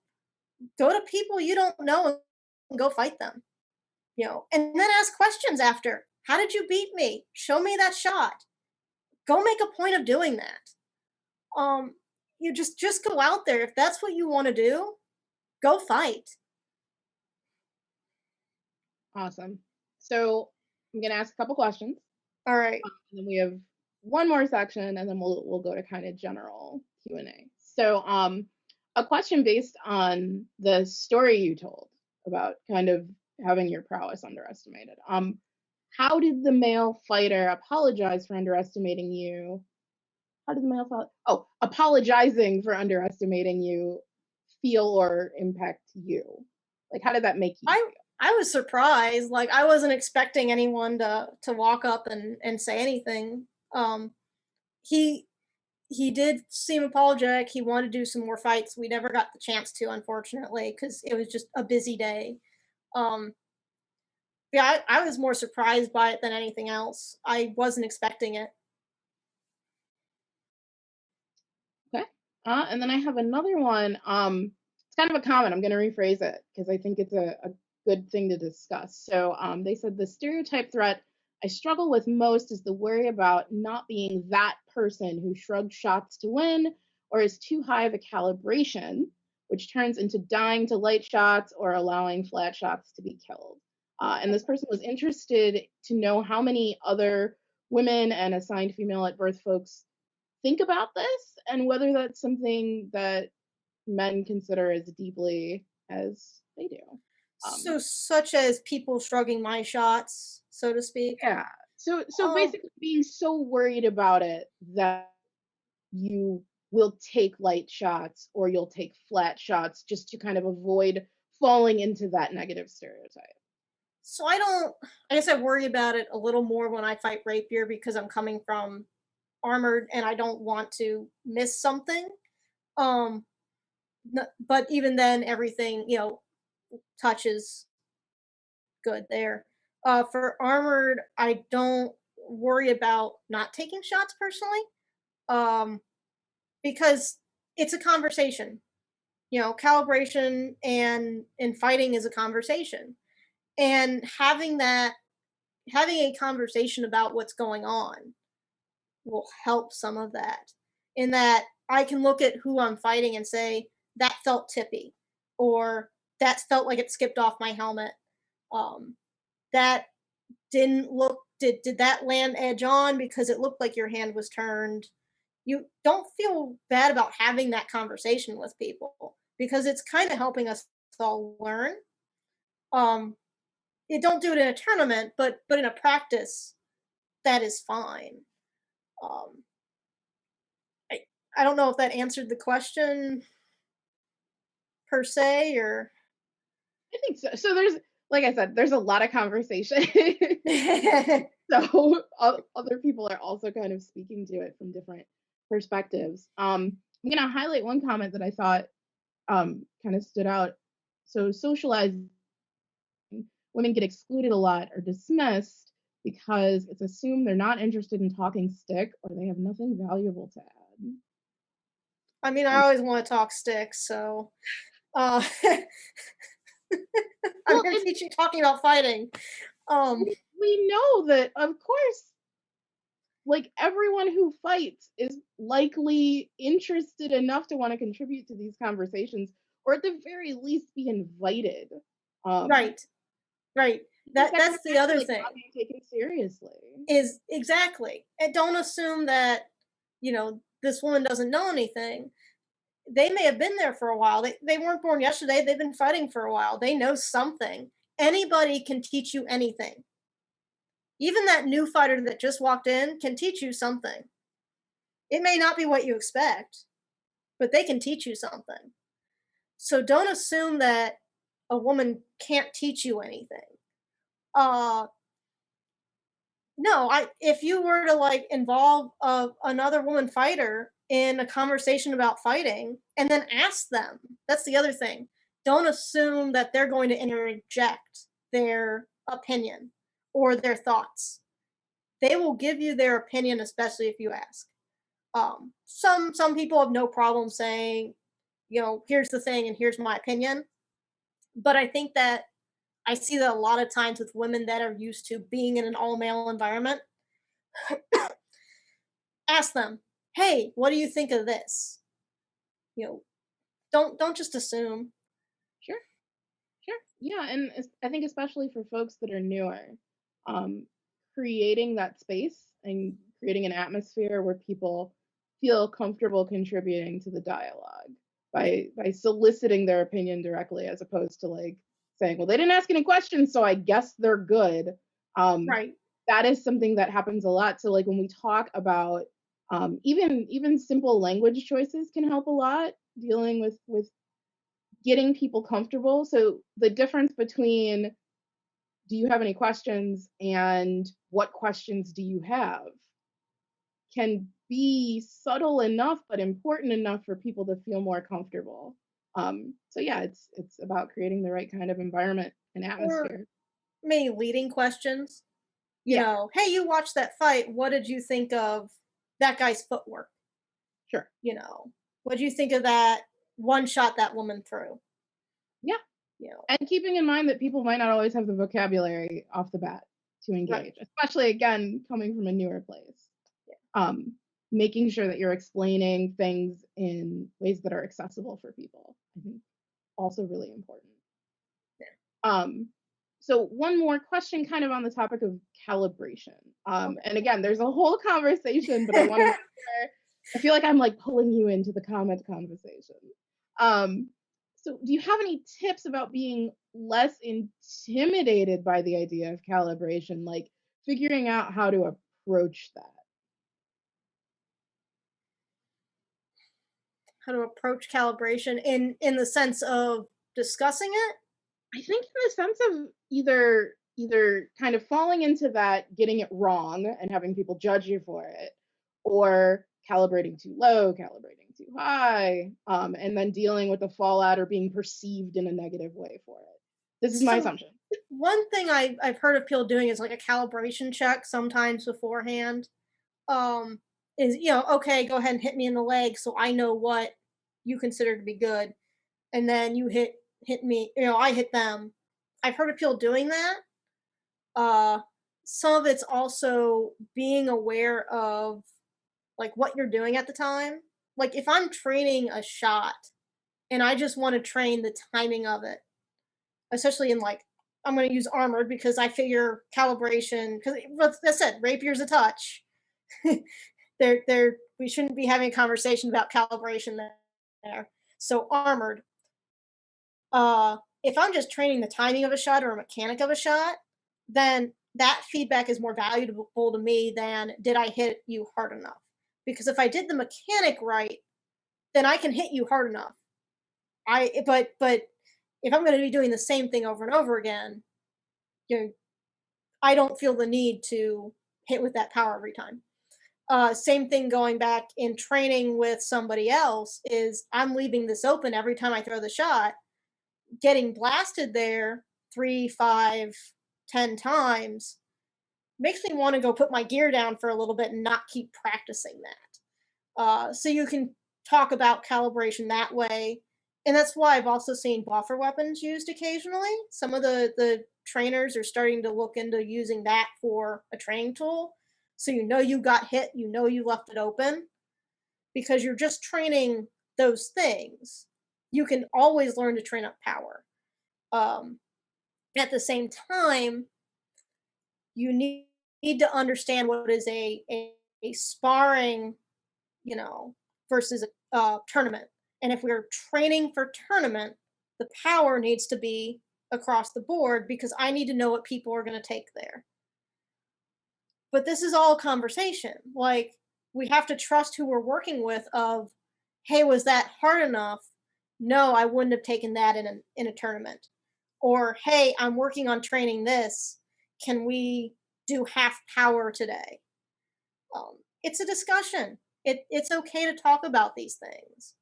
go to people you don't know and go fight them. And then ask questions after. How did you beat me? Show me that shot. Go make a point of doing that. You just go out there. If that's what you want to do, go fight.
Awesome. So I'm going to ask a couple questions.
All right.
And then we have one more section, and then we'll go to kind of general Q&A. So a question based on the story you told about kind of having your prowess underestimated. How did the male fighter apologize for underestimating you? How did the male fighter, apologizing for underestimating you feel or impact you? Like, how did that make you feel?
I was surprised. Like, I wasn't expecting anyone to walk up and say anything. he did seem apologetic. He wanted to do some more fights. We never got the chance to, unfortunately, because it was just a busy day. Um, yeah, I was more surprised by it than anything else. I wasn't expecting it.
Okay. And then I have another one. It's kind of a comment. I'm going to rephrase it because I think it's a good thing to discuss. So they said the stereotype threat I struggle with most is the worry about not being that person who shrugs shots to win or is too high of a calibration, which turns into dying to light shots or allowing flat shots to be killed. And this person was interested to know how many other women and assigned female at birth folks think about this and whether that's something that men consider as deeply as they do.
So, such as people shrugging my shots, so to speak.
Yeah. So
Oh,
basically being so worried about it that you will take light shots or you'll take flat shots just to kind of avoid falling into that negative stereotype.
so I guess I worry about it a little more when I fight rapier because I'm coming from armored and I don't want to miss something. Um, but even then, everything, touches good there. For armored, I don't worry about not taking shots personally, um, because it's a conversation. Calibration and in fighting is a conversation, and having a conversation about what's going on will help some of that. In that, I can look at who I'm fighting and say that felt tippy, or that felt like it skipped off my helmet. Um, that didn't look did that land edge on because it looked like your hand was turned. You don't feel bad about having that conversation with people because it's kind of helping us all learn. Um, you don't do it in a tournament, but in a practice, that is fine. Um, I I don't know if that answered the question per se, or
I think so. So there's, like I said, there's a lot of conversation. So other people are also kind of speaking to it from different perspectives. I'm going to highlight one comment that I thought kind of stood out. So socialized women get excluded a lot or dismissed because it's assumed they're not interested in talking stick or they have nothing valuable to add.
I mean, I
And,
always want to talk sticks, so uh, I'm
well,
here
and
talking about fighting. Um,
we know that, of course, like everyone who fights is likely interested enough to want to contribute to these conversations or at the very least be invited. Um,
right, right.
just that comes
That's the
back to
other
like
thing
not being taken seriously.
is exactly. And don't assume that this woman doesn't know anything. They may have been there for a while. They weren't born yesterday. They've been fighting for a while. They know something. Anybody can teach you anything. Even that new fighter that just walked in can teach you something. It may not be what you expect, but they can teach you something. So don't assume that a woman can't teach you anything. Uh no, I if you were to like involve another woman fighter in a conversation about fighting and then ask them. That's the other thing. Don't assume that they're going to interject their opinion or their thoughts. They will give you their opinion especially if you ask. Some people have no problem saying, here's the thing and here's my opinion. But I think that I see that a lot of times with women that are used to being in an all male environment. Ask them, hey, what do you think of this? You know, don't just assume.
Sure, sure. Yeah, and I think especially for folks that are newer, um, creating that space and creating an atmosphere where people feel comfortable contributing to the dialogue by soliciting their opinion directly as opposed to like saying, well, they didn't ask any questions, so I guess they're good. Um,
Right.
that is something that happens a lot. So like when we talk about even simple language choices can help a lot dealing with getting people comfortable. So the difference between do you have any questions and what questions do you have can be subtle enough but important enough for people to feel more comfortable. So yeah, it's about creating the right kind of environment and
Or
atmosphere.
maybe leading questions. You
Yeah,
know, hey, you watched that fight. What did you think of that guy's footwork?
sure.
You know, what do you think of that one shot that woman threw?
Yeah.
You know,
And keeping in mind that people might not always have the vocabulary off the bat to
right.
engage, especially again coming from a newer place. Making sure that you're explaining things in ways that are accessible for people, I think, also really important. Um, so one more question kind of on the topic of calibration. And again, there's a whole conversation, but I want to make sure, I feel like I'm like pulling you into the comment conversation. So do you have any tips about being less intimidated by the idea of calibration, like figuring out how to approach that?
How to approach calibration in the sense of discussing it?
I think in the sense of either kind of falling into that, getting it wrong and having people judge you for it, or calibrating too low, calibrating too high, and then dealing with the fallout or being perceived in a negative way for it. This is my
So
assumption.
one thing I've heard of people doing is like a calibration check sometimes beforehand. Um, is, you know, okay, go ahead and hit me in the leg so I know what you consider to be good, and then you hit me, you know, I hit them. I've heard of people doing that. Uh, some of it's also being aware of like what you're doing at the time. Like if I'm training a shot and I just want to train the timing of it, especially in like I'm going to use armored because I figure calibration because like I said, rapier's a touch. There we shouldn't be having a conversation about calibration there. So armored. If I'm just training the timing of a shot or a mechanic of a shot, then that feedback is more valuable to me than did I hit you hard enough? Because if I did the mechanic right, then I can hit you hard enough. But if I'm going to be doing the same thing over and over again, you know, I don't feel the need to hit with that power every time. Same thing going back in training with somebody else is I'm leaving this open every time I throw the shot, getting blasted there 3, 5, 10 times makes me want to go put my gear down for a little bit and not keep practicing that. So you can talk about calibration that way. And that's why I've also seen buffer weapons used occasionally. Some of the trainers are starting to look into using that for a training tool. So you know you got hit, you know you left it open, because you're just training those things. You can always learn to train up power. Um, at the same time, you need to understand what is a sparring, you know, versus a tournament. And if we're training for tournament, the power needs to be across the board because I need to know what people are going to take there. But this is all conversation. Like we have to trust who we're working with of, hey, was that hard enough? No, I wouldn't have taken that in a tournament. Or hey, I'm working on training this. Can we do half power today? It's a discussion. It's okay to talk about these things.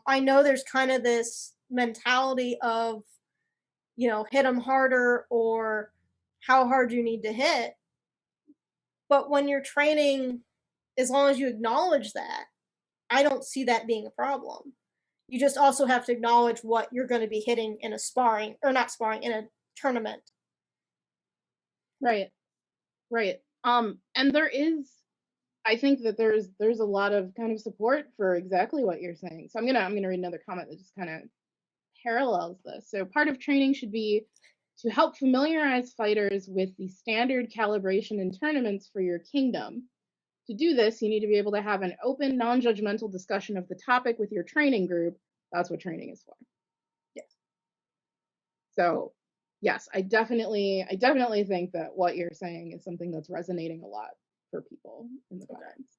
I know there's kind of this mentality of, you know, hit them harder or how hard you need to hit. But when you're training, as long as you acknowledge that, I don't see that being a problem. You just also have to acknowledge what you're going to be hitting in a sparring, or not sparring, in a tournament.
Right, right. And there is, I think that there's a lot of kind of support for exactly what you're saying. So I'm gonna read another comment that just kind of parallels this. So part of training should be to help familiarize fighters with the standard calibration in tournaments for your kingdom. To do this, you need to be able to have an open, non-judgmental discussion of the topic with your training group. That's what training is for.
Yes.
So, yes, I definitely think that what you're saying is something that's resonating a lot for people in the comments.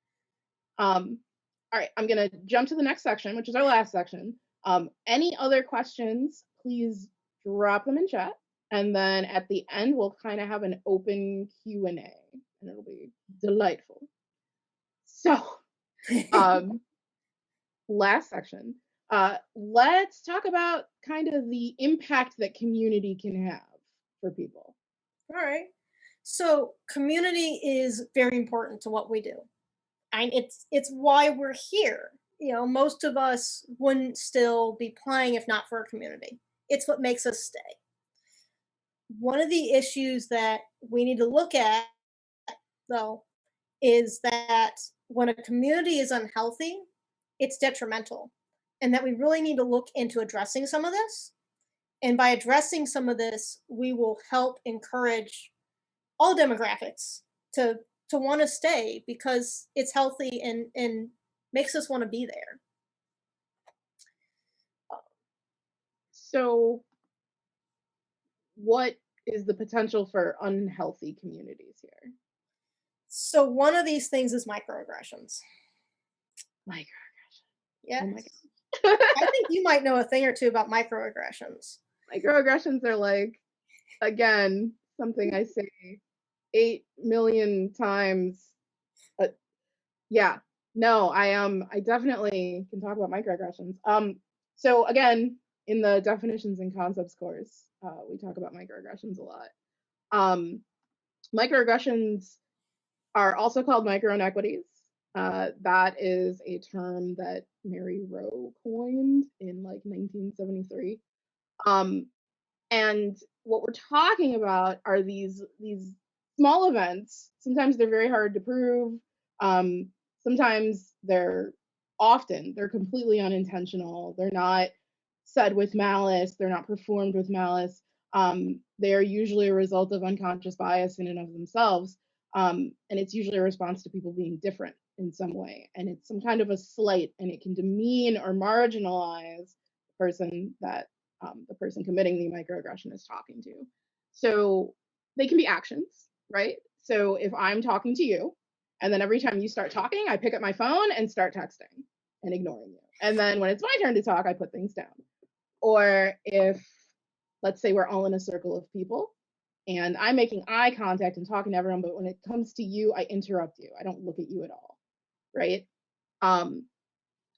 All right, I'm gonna jump to the next section, which is our last section. Any other questions, please drop them in chat. And then at the end, we'll kind of have an open Q&A, and it'll be delightful. So Last section. Let's talk about kind of the impact that community can have for people.
All right. So community is very important to what we do. And it's why we're here. You know, most of us wouldn't still be playing if not for a community. It's what makes us stay. One of the issues that we need to look at, though, is that when a community is unhealthy, it's detrimental. And that we really need to look into addressing some of this. And by addressing some of this, we will help encourage all demographics to want to stay because it's healthy and makes us want to be there.
So what is the potential for unhealthy communities here?
So one of these things is microaggressions.
Microaggressions.
Yeah.
Oh my God.
I think you might know a thing or two about microaggressions.
Microaggressions are like, again, something I say 8 million times. Yeah, no, I definitely can talk about microaggressions. So again, in the definitions and concepts course, we talk about microaggressions a lot. Microaggressions are also called micro inequities. That is a term that Mary Rowe coined in like 1973. And what we're talking about are these small events. Sometimes they're very hard to prove. Sometimes they're completely unintentional. They're not said with malice. They're not performed with malice. They are usually a result of unconscious bias in and of themselves. And it's usually a response to people being different in some way. And it's some kind of a slight, and it can demean or marginalize the person that the person committing the microaggression is talking to. So they can be actions, right? So if I'm talking to you, and then every time you start talking, I pick up my phone and start texting and ignoring you. And then when it's my turn to talk, I put things down. Or if, let's say, we're all in a circle of people and I'm making eye contact and talking to everyone, but when it comes to you, I interrupt you. I don't look at you at all, right?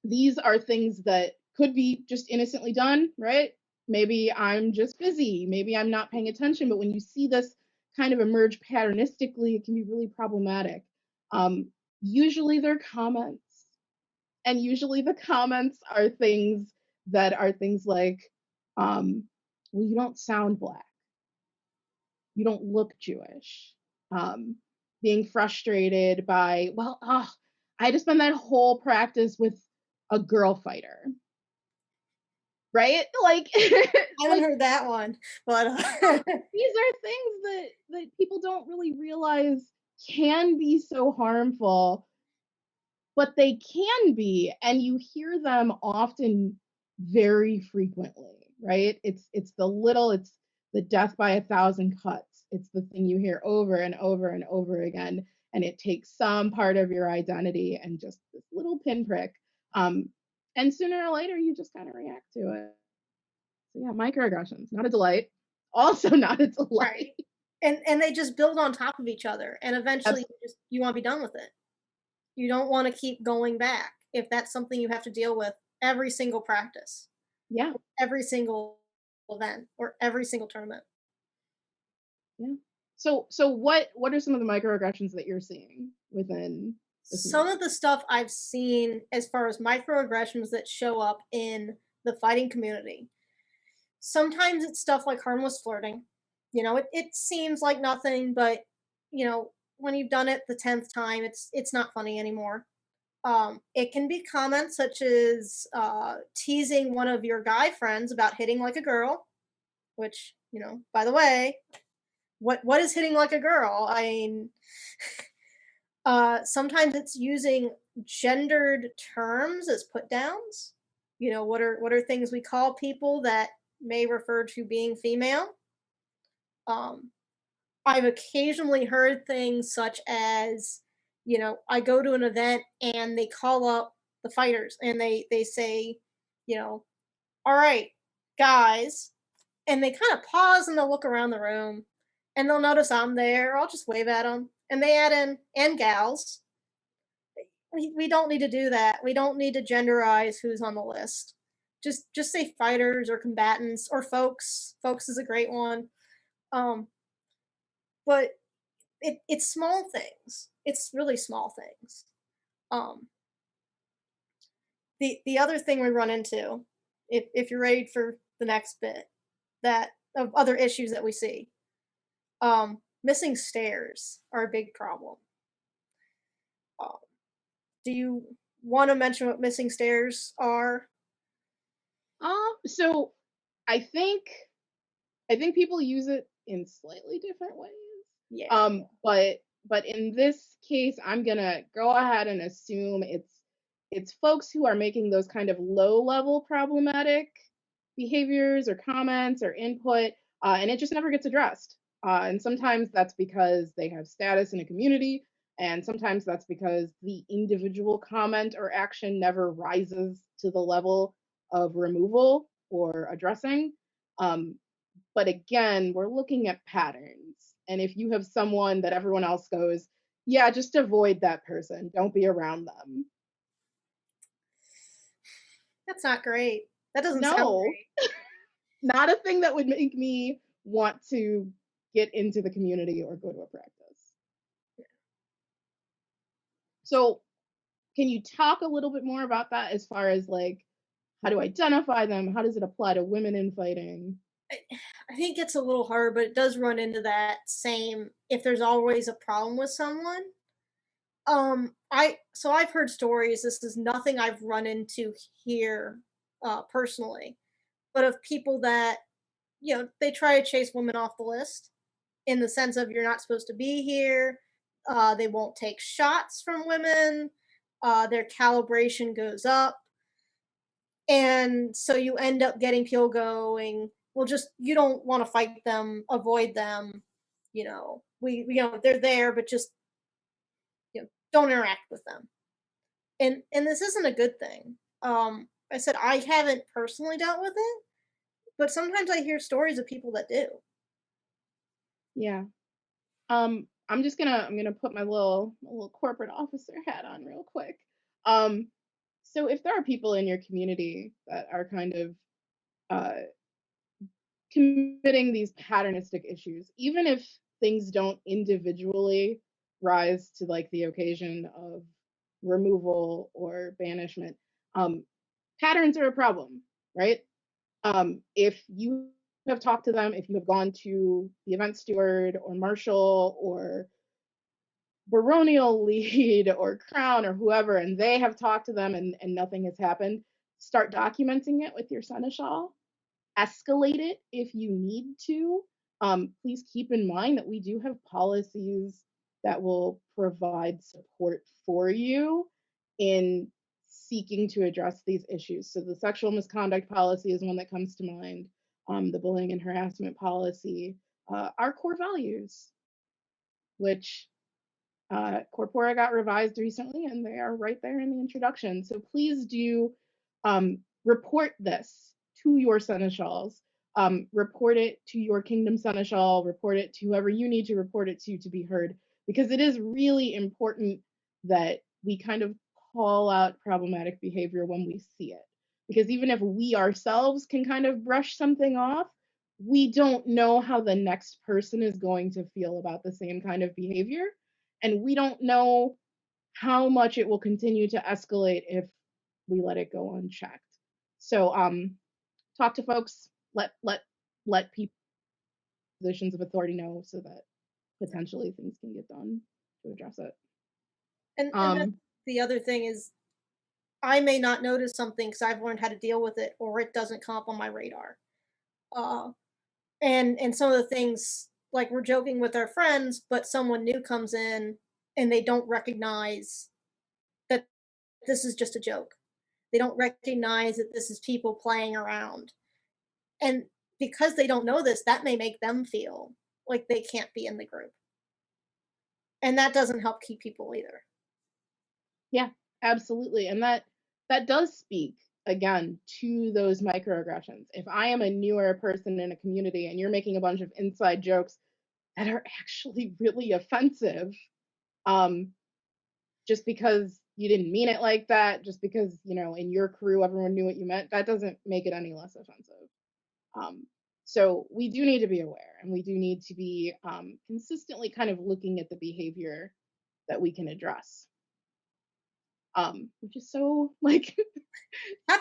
These are things that could be just innocently done, right? Maybe I'm just busy. Maybe I'm not paying attention. But when you see this kind of emerge patternistically, it can be really problematic. Usually they're comments. And usually the comments are things like, well, you don't sound Black. You don't look Jewish. Being frustrated by, well, I had to spend that whole practice with a girl fighter. Right? Like,
I haven't heard that one, but
these are things that people don't really realize can be so harmful, but they can be, and you hear them often very frequently, right? It's the death by 1,000 cuts. It's the thing you hear over and over and over again, and it takes some part of your identity and just this little pinprick. And sooner or later, you just kind of react to it. So yeah, microaggressions, not a delight. Also not a delight.
Right. And they just build on top of each other, and eventually you want to be done with it. You don't want to keep going back if that's something you have to deal with every single practice.
Yeah.
Every single event or every single tournament.
Yeah. So what are some of the microaggressions that you're seeing within
some of the stuff I've seen as far as microaggressions that show up in the fighting community? Sometimes it's stuff like harmless flirting. You know, it seems like nothing, but you know, when you've done it the 10th time, it's not funny anymore. It can be comments such as teasing one of your guy friends about hitting like a girl, which, you know, by the way, what is hitting like a girl? I mean, sometimes it's using gendered terms as put downs. You know, what are things we call people that may refer to being female? I've occasionally heard things such as, you know, I go to an event and they call up the fighters and they say, you know, all right, guys, and they kind of pause and they'll look around the room and they'll notice I'm there. I'll just wave at them and they add in and gals. we don't need to do that. We don't need to genderize who's on the list. Just say fighters or combatants or folks. Folks is a great one. Um, but it's small things. It's really small things. Um, the other thing we run into, if you're ready for the next bit, that of other issues that we see, missing stairs are a big problem. Um, do you want to mention what missing stairs are?
So I think people use it in slightly different ways.
Yeah.
But in this case, I'm gonna go ahead and assume it's folks who are making those kind of low level problematic behaviors or comments or input, and it just never gets addressed. And sometimes that's because they have status in a community, and sometimes that's because the individual comment or action never rises to the level of removal or addressing. But again, we're looking at patterns. And if you have someone that everyone else goes, yeah, just avoid that person, don't be around them.
That's not great. That doesn't sound
No,
great.
not a thing that would make me want to get into the community or go to a practice. So, can you talk a little bit more about that as far as like how to identify them? How does it apply to women in fighting?
I think it's a little hard, but it does run into that same if there's always a problem with someone. I've heard stories. This is nothing I've run into here, personally, but of people that they try to chase women off the list in the sense of you're not supposed to be here. They won't take shots from women. Their calibration goes up, and so you end up getting people going. Well, just you don't want to fight them, avoid them. They're there, but just don't interact with them. And this isn't a good thing. I said I haven't personally dealt with it, but sometimes I hear stories of people that do.
Yeah. I'm gonna put my little corporate officer hat on real quick. So if there are people in your community that are kind of uh, committing these patternistic issues, even if things don't individually rise to like the occasion of removal or banishment, patterns are a problem, right? If you have talked to them, if you have gone to the event steward or marshal or baronial lead or crown or whoever, and they have talked to them and nothing has happened, start documenting it with your seneschal. Escalate it if you need to. Please keep in mind that we do have policies that will provide support for you in seeking to address these issues. So the sexual misconduct policy is one that comes to mind. The bullying and harassment policy, our core values, which Corpora got revised recently, and they are right there in the introduction. So please do report this to your seneschals. Report it to your kingdom seneschal. Report it to whoever you need to report it to be heard, because it is really important that we kind of call out problematic behavior when we see it. Because even if we ourselves can kind of brush something off, we don't know how the next person is going to feel about the same kind of behavior. And we don't know how much it will continue to escalate if we let it go unchecked. So talk to folks, let people positions of authority know so that potentially things can get done to address it.
And that's the other thing is I may not notice something because I've learned how to deal with it, or it doesn't come up on my radar. Uh, and some of the things, like we're joking with our friends, but someone new comes in and they don't recognize that this is just a joke. They don't recognize that this is people playing around. And because they don't know this, that may make them feel like they can't be in the group. And that doesn't help keep people either.
Yeah, absolutely. And that does speak again to those microaggressions. If I am a newer person in a community and you're making a bunch of inside jokes that are actually really offensive, just because you didn't mean it like that, just because, you know, in your crew everyone knew what you meant, that doesn't make it any less offensive. So we do need to be aware, and we do need to be consistently kind of looking at the behavior that we can address. Which is so, like,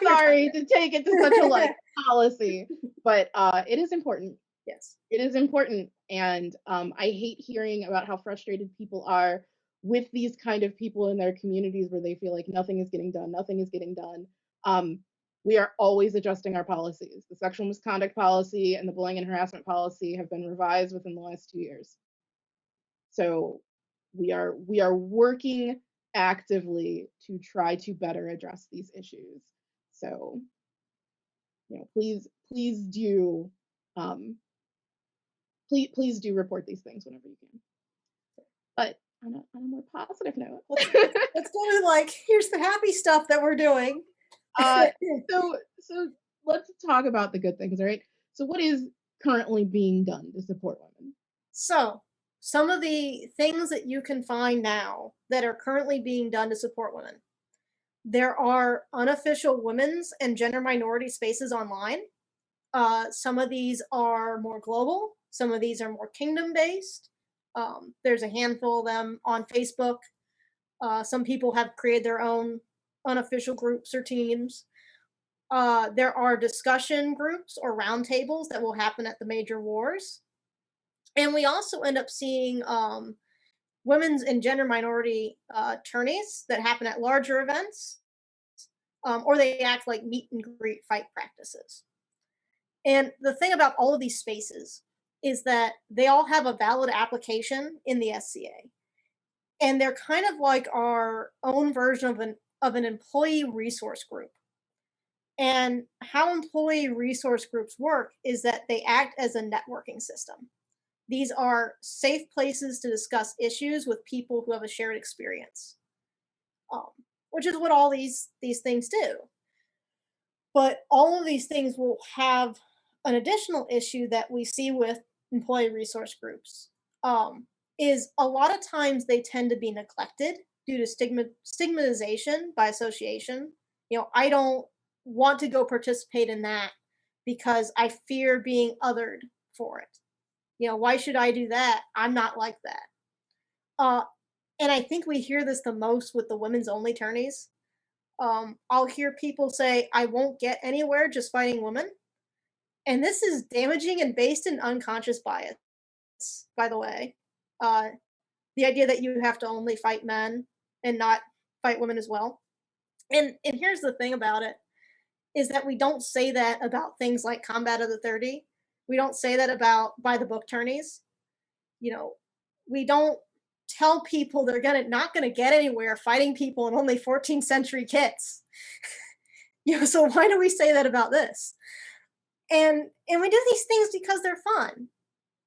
sorry to take it to such a, like, policy, but it is important.
Yes.
It is important, and I hate hearing about how frustrated people are with these kind of people in their communities where they feel like nothing is getting done, nothing is getting done. We are always adjusting our policies. The sexual misconduct policy and the bullying and harassment policy have been revised within the last 2 years. So we are working actively to try to better address these issues. So, you know, please do please do report these things whenever you can. But on a more positive note,
let's go to, like, here's the happy stuff that we're doing.
So let's talk about the good things, all right? So what is currently being done to support women?
So some of the things that you can find now that are currently being done to support women. There are unofficial women's and gender minority spaces online. Some of these are more global. Some of these are more kingdom-based. There's a handful of them on Facebook. Some people have created their own unofficial groups or teams. There are discussion groups or roundtables that will happen at the major wars. And we also end up seeing women's and gender minority tourneys that happen at larger events, or they act like meet and greet fight practices. And the thing about all of these spaces is that they all have a valid application in the SCA. And they're kind of like our own version of an employee resource group. And how employee resource groups work is that they act as a networking system. These are safe places to discuss issues with people who have a shared experience, which is what all these things do. But all of these things will have an additional issue that we see with employee resource groups, is a lot of times they tend to be neglected due to stigmatization by association. You know, I don't want to go participate in that because I fear being othered for it. You know, why should I do that? I'm not like that. And I think we hear this the most with the women's only tourneys. I'll hear people say, I won't get anywhere just fighting women. And this is damaging and based in unconscious bias, by the way. The idea that you have to only fight men and not fight women as well. And here's the thing about it, is that we don't say that about things like Combat of the 30. We don't say that about by the book tourneys. You know, we don't tell people they're not gonna get anywhere fighting people in only 14th century kits. You know, so why do we say that about this? And we do these things because they're fun,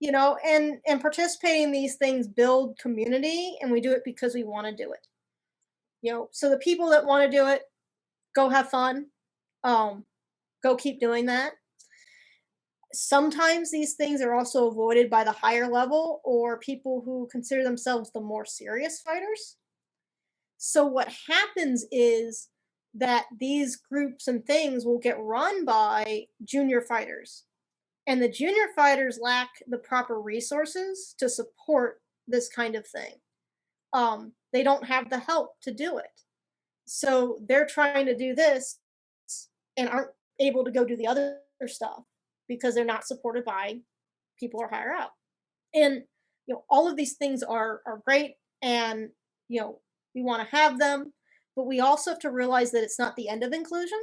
you know, and participating in these things build community, and we do it because we want to do it. You know, so the people that want to do it, go have fun. Go keep doing that. Sometimes these things are also avoided by the higher level or people who consider themselves the more serious fighters. So what happens is that these groups and things will get run by junior fighters. And the junior fighters lack the proper resources to support this kind of thing. They don't have the help to do it. So they're trying to do this and aren't able to go do the other stuff because they're not supported by people who are higher up. And, you know, all of these things are great, and, you know, we want to have them, but we also have to realize that it's not the end of inclusion.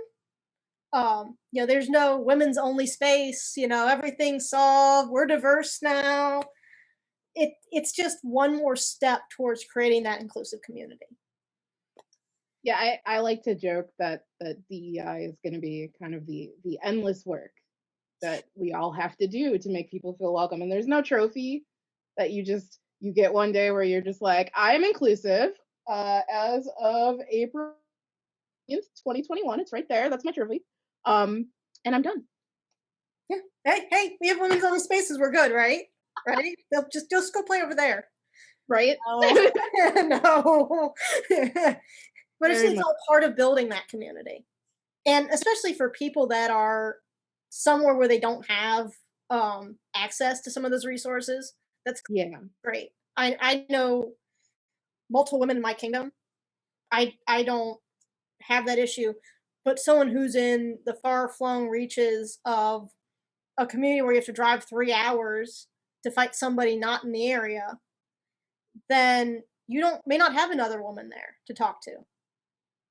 You know, there's no women's only space, you know, everything's solved, we're diverse now. It's just one more step towards creating that inclusive community.
Yeah, I like to joke that DEI is going to be kind of the endless work that we all have to do to make people feel welcome. And there's no trophy that you get one day where you're just like, I am inclusive as of April 2021. It's right there. That's my trophy. And I'm done.
Yeah. Hey, we have women's only spaces. We're good, right? Right? They'll just go play over there.
Right?
No. But
Very
it's
much.
all part of building that community. And especially for people that are somewhere where they don't have access to some of those resources, that's
Yeah.
great. I know multiple women in my kingdom. I don't have that issue, but someone who's in the far flung reaches of a community where you have to drive 3 hours to fight somebody not in the area, then you don't may not have another woman there to talk to.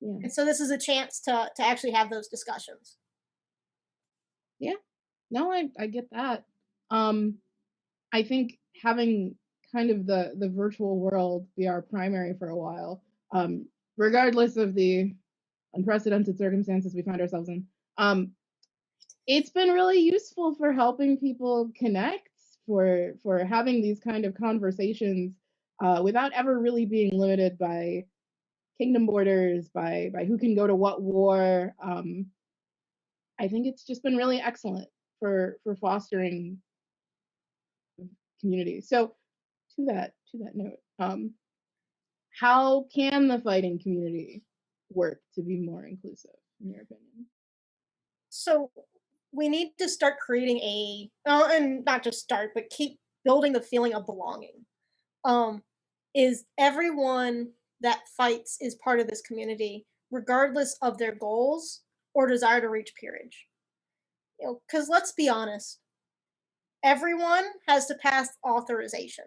Yeah.
And so this is a chance to actually have those discussions.
Yeah. No, I get that. I think having kind of the virtual world be our primary for a while, regardless of the unprecedented circumstances we find ourselves in, it's been really useful for helping people connect, for having these kind of conversations without ever really being limited by kingdom borders, by who can go to what war. I think it's just been really excellent for fostering community. So to that note, how can the fighting community work to be more inclusive, in your opinion?
So we need to start creating and not just start, but keep building the feeling of belonging. Um, is everyone that fights is part of this community, regardless of their goals or desire to reach peerage. Because let's be honest, everyone has to pass authorization.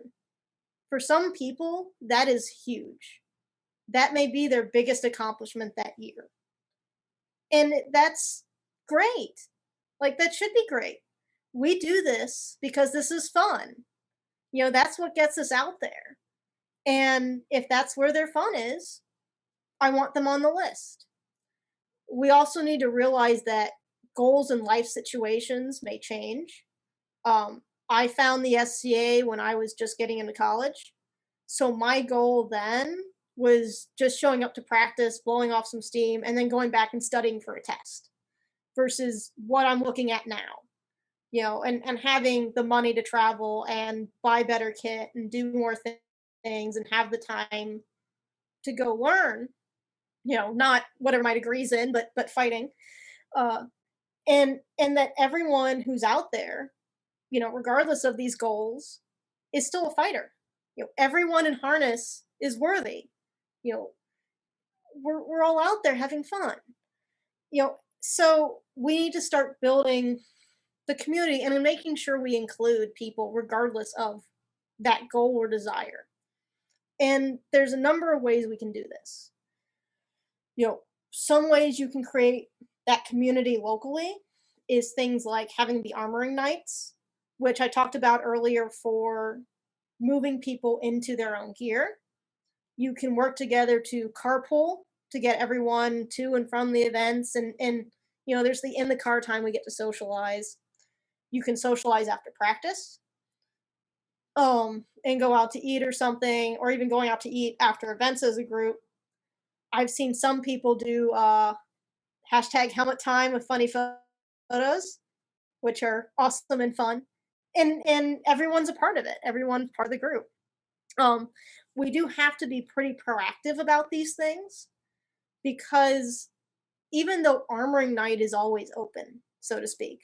For some people, that is huge. That may be their biggest accomplishment that year. And that's great. Like, that should be great. We do this because this is fun. That's what gets us out there. And if that's where their fun is, I want them on the list. We also need to realize that goals and life situations may change. I found the SCA when I was just getting into college. So my goal then was just showing up to practice, blowing off some steam, and then going back and studying for a test versus what I'm looking at now. And having the money to travel and buy better kit and do more things and have the time to go learn, not whatever my degree's in, but fighting. Uh, and that everyone who's out there, regardless of these goals, is still a fighter. Everyone in harness is worthy. You know, we're all out there having fun. So we need to start building the community and making sure we include people regardless of that goal or desire. And there's a number of ways we can do this. Some ways you can create that community locally is things like having the armoring nights, which I talked about earlier for moving people into their own gear. You can work together to carpool to get everyone to and from the events and there's the in the car time we get to socialize. You can socialize after practice. And go out to eat or something, or even going out to eat after events as a group. I've seen some people do hashtag helmet time with funny photos, which are awesome and fun. And everyone's a part of it. Everyone's part of the group. We do have to be pretty proactive about these things because even though armoring night is always open, so to speak,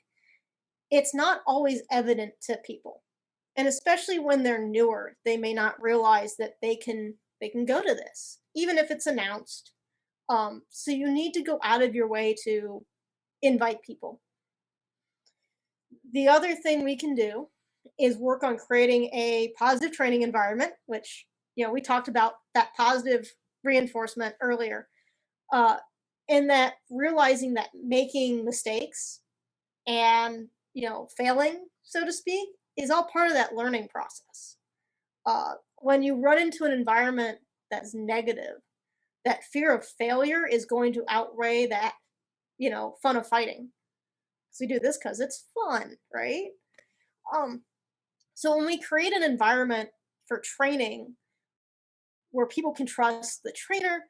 it's not always evident to people. And especially when they're newer, they may not realize that they can go to this, even if it's announced. So you need to go out of your way to invite people. The other thing we can do is work on creating a positive training environment, which we talked about that positive reinforcement earlier. And that realizing that making mistakes and failing, so to speak, is all part of that learning process. When you run into an environment that's negative, that fear of failure is going to outweigh that fun of fighting. So we do this because it's fun, right? So when we create an environment for training where people can trust the trainer,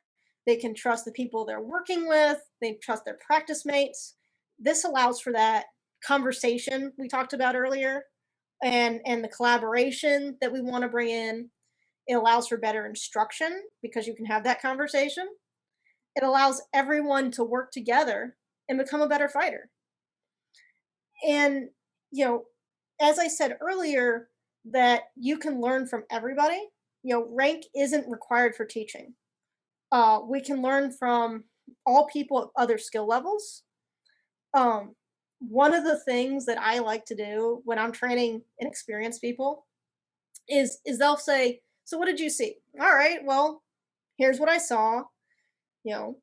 they can trust the people they're working with, they trust their practice mates. This allows for that conversation we talked about earlier and the collaboration that we want to bring in. It allows for better instruction because you can have that conversation. It allows everyone to work together and become a better fighter. And, you know, as I said earlier, that you can learn from everybody. You know, rank isn't required for teaching. We can learn from all people at other skill levels. One of the things that I like to do when I'm training inexperienced people is they'll say, "So what did you see?" "All right, well, here's what I saw." You know,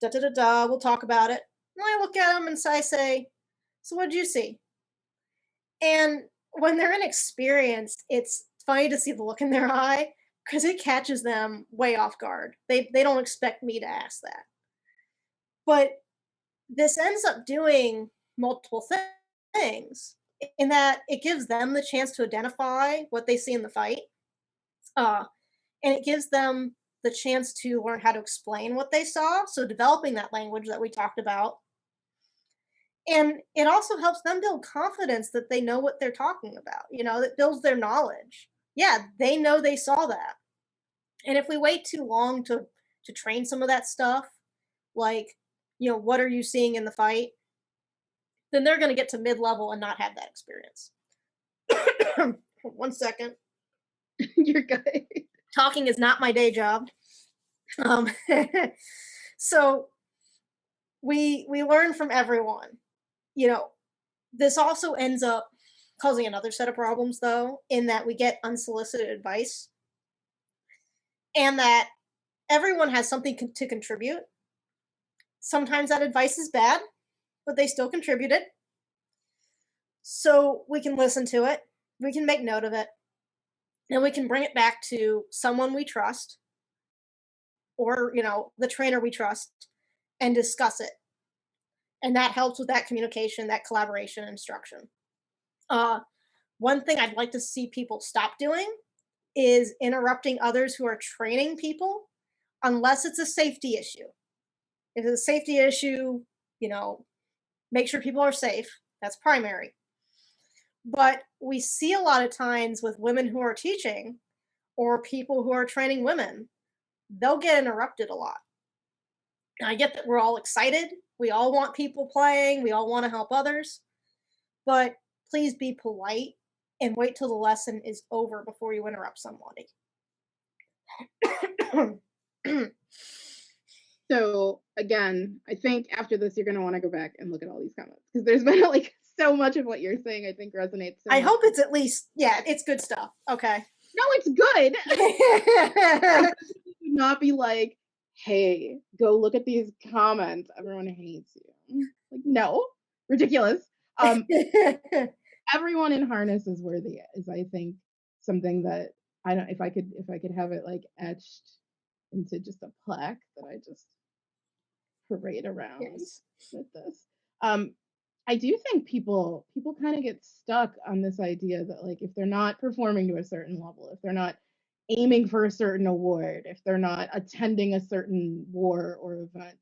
da da da da. We'll talk about it. And I look at them and I say, "So what did you see?" And when they're inexperienced, it's funny to see the look in their eye because it catches them way off guard. They don't expect me to ask that. But this ends up doing multiple things in that it gives them the chance to identify what they see in the fight. Uh, and it gives them the chance to learn how to explain what they saw. So developing that language that we talked about. And it also helps them build confidence that they know what they're talking about, you know, that builds their knowledge. Yeah, they know they saw that. And if we wait too long to train some of that stuff, like, you know, what are you seeing in the fight? Then they're going to get to mid-level and not have that experience. 1 second.
You're good.
Talking is not my day job. Um, so we learn from everyone. You know, this also ends up causing another set of problems, though, in that we get unsolicited advice and that everyone has something to contribute. Sometimes that advice is bad, but they still contribute it. So we can listen to it, we can make note of it, and we can bring it back to someone we trust or, you know, the trainer we trust and discuss it. And that helps with that communication, that collaboration, and instruction. One thing I'd like to see people stop doing is interrupting others who are training people unless it's a safety issue. If it's a safety issue, you know, make sure people are safe. That's primary. But we see a lot of times with women who are teaching or people who are training women, they'll get interrupted a lot. And I get that we're all excited. We all want people playing. We all want to help others. But please be polite and wait till the lesson is over before you interrupt somebody.
So again, I think after this, you're going to want to go back and look at all these comments because there's been like so much of what you're saying, I think resonates. So
I
much.
hope it's at least, yeah, it's good stuff. Okay.
No, it's good. Not be like, hey, go look at these comments. Everyone hates you. Like, no, ridiculous. Everyone in harness is worthy is, I think, something that I don't. If I could have it like etched into just a plaque that I just parade around with this. I do think people kind of get stuck on this idea that like if they're not performing to a certain level, if they're not aiming for a certain award, if they're not attending a certain war or event,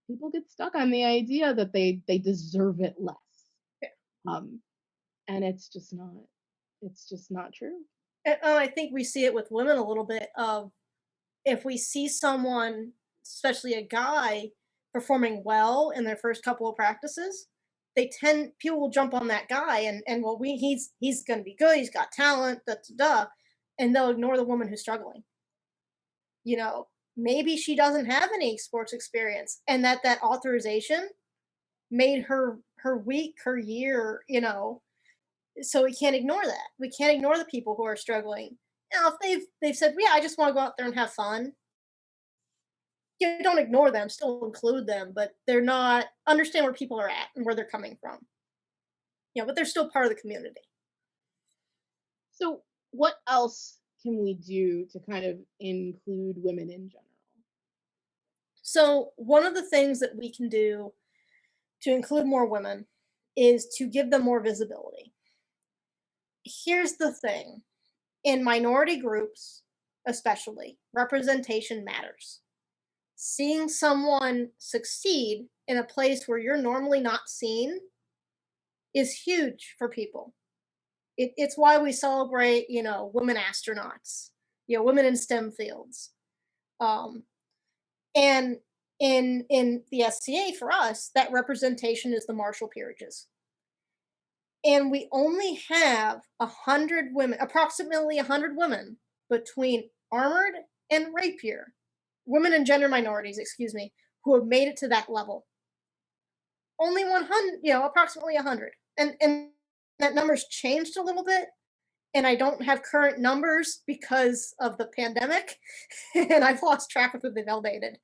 people get stuck on the idea that they deserve it less. And it's just not true.
And, I think we see it with women a little bit of if we see someone, especially a guy, performing well in their first couple of practices, people will jump on that guy and well he's gonna be good, he's got talent, and they'll ignore the woman who's struggling. You know, maybe she doesn't have any sports experience and that authorization made her week, her year, you know. So we can't ignore that. We can't ignore the people who are struggling. Now, if they've said, "Yeah, I just want to go out there and have fun," you don't ignore them. Still include them, but they're not understand where people are at and where they're coming from. You know, but they're still part of the community.
So, what else can we do to kind of include women in general?
So, one of the things that we can do to include more women is to give them more visibility. Here's the thing. In minority groups, especially, representation matters. Seeing someone succeed in a place where you're normally not seen is huge for people. It's why we celebrate, you know, women astronauts, you know, women in STEM fields. And in the SCA for us, that representation is the Marshal peerages. And we only have 100 women, approximately 100 women between armored and rapier, women and gender minorities, excuse me, who have made it to that level. Only 100, approximately 100. And that number's changed a little bit, and I don't have current numbers because of the pandemic, and I've lost track of who they've validated.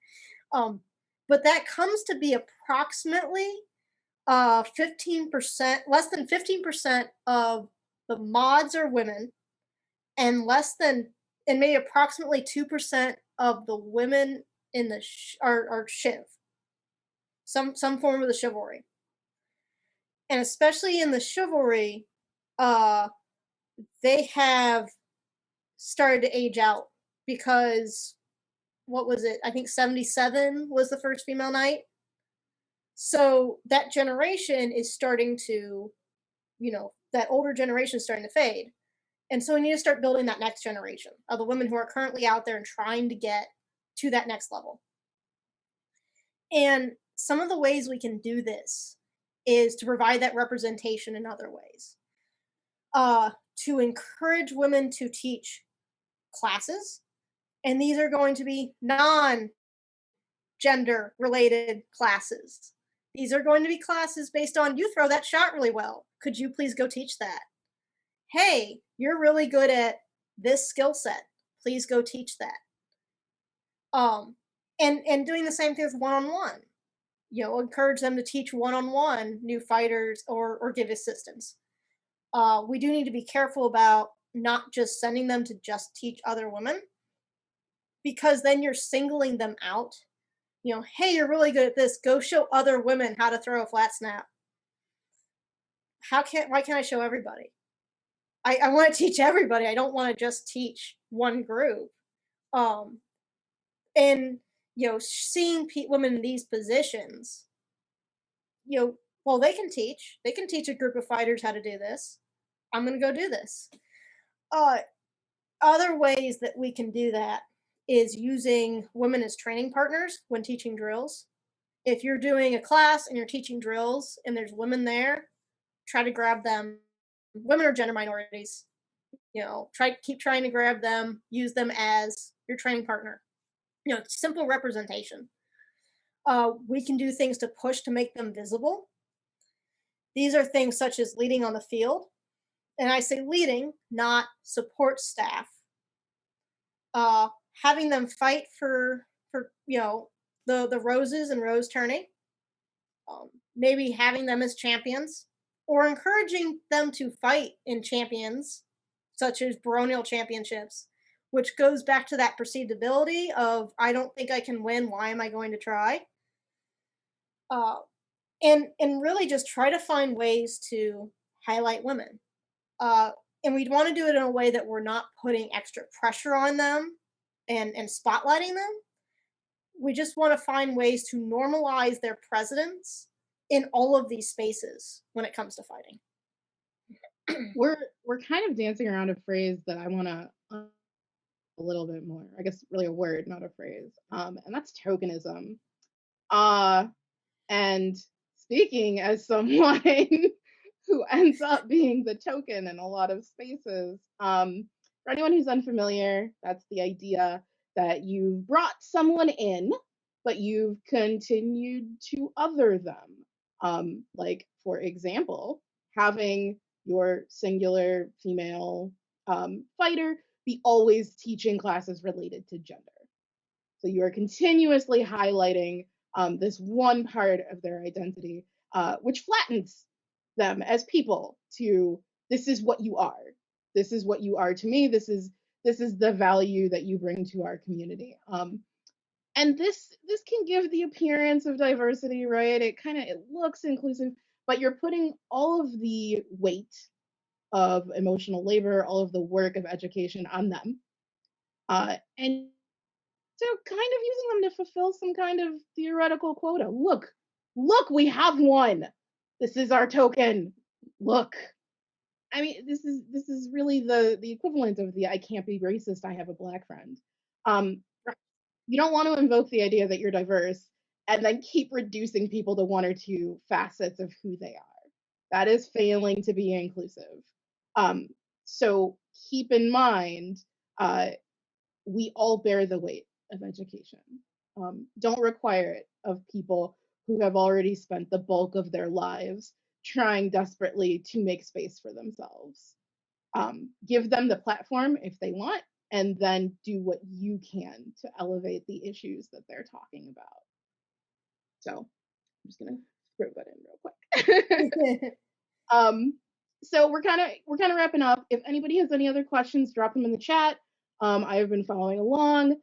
But that comes to be approximately 15%, less than 15% of the mods are women, and and maybe approximately 2% of the women in the are shiv, some form of the chivalry, and especially in the chivalry, uh, they have started to age out because what was it? I think 77 was the first female knight. So that generation is starting to, that older generation is starting to fade. And so we need to start building that next generation of the women who are currently out there and trying to get to that next level. And some of the ways we can do this is to provide that representation in other ways. To encourage women to teach classes, and these are going to be non-gender related classes. These are going to be classes based on, you throw that shot really well. Could you please go teach that? Hey, you're really good at this skill set. Please go teach that. And doing the same thing with one-on-one. Encourage them to teach one-on-one new fighters or give assistance. We do need to be careful about not just sending them to just teach other women, because then you're singling them out. Hey, you're really good at this. Go show other women how to throw a flat snap. Why can't I show everybody? I want to teach everybody. I don't want to just teach one group. And seeing women in these positions, well, they can teach a group of fighters how to do this. I'm going to go do this. Other ways that we can do that is using women as training partners when teaching drills. If you're doing a class and you're teaching drills and there's women there, try to grab them. Women or gender minorities, keep trying to grab them, use them as your training partner. Simple representation. We can do things to push to make them visible. These are things such as leading on the field. And I say leading, not support staff. Having them fight for the roses and rose tourney. Maybe having them as champions, or encouraging them to fight in champions, such as baronial championships, which goes back to that perceived ability of, I don't think I can win, why am I going to try? And really just try to find ways to highlight women. And we'd want to do it in a way that we're not putting extra pressure on them and spotlighting them. We just want to find ways to normalize their presence in all of these spaces when it comes to fighting.
We're kind of dancing around a phrase that I want to a little bit more. I guess really a word, not a phrase. And that's tokenism. And speaking as someone who ends up being the token in a lot of spaces, for anyone who's unfamiliar, that's the idea that you've brought someone in, but you've continued to other them. Like, for example, having your singular female fighter be always teaching classes related to gender. So you are continuously highlighting this one part of their identity, which flattens them as people to, this is what you are. This is what you are to me. This is the value that you bring to our community. And this can give the appearance of diversity, right? It looks inclusive, but you're putting all of the weight of emotional labor, all of the work of education on them. And so kind of using them to fulfill some kind of theoretical quota. Look, we have one. This is our token. Look. I mean, this is really the equivalent of the I can't be racist, I have a black friend. You don't want to invoke the idea that you're diverse and then keep reducing people to one or two facets of who they are. That is failing to be inclusive. So keep in mind, we all bear the weight of education. Don't require it of people who have already spent the bulk of their lives trying desperately to make space for themselves. Give them the platform if they want, and then do what you can to elevate the issues that they're talking about. So I'm just gonna throw that in real quick. So we're kind of wrapping up. If anybody has any other questions, drop them in the chat. I have been following along,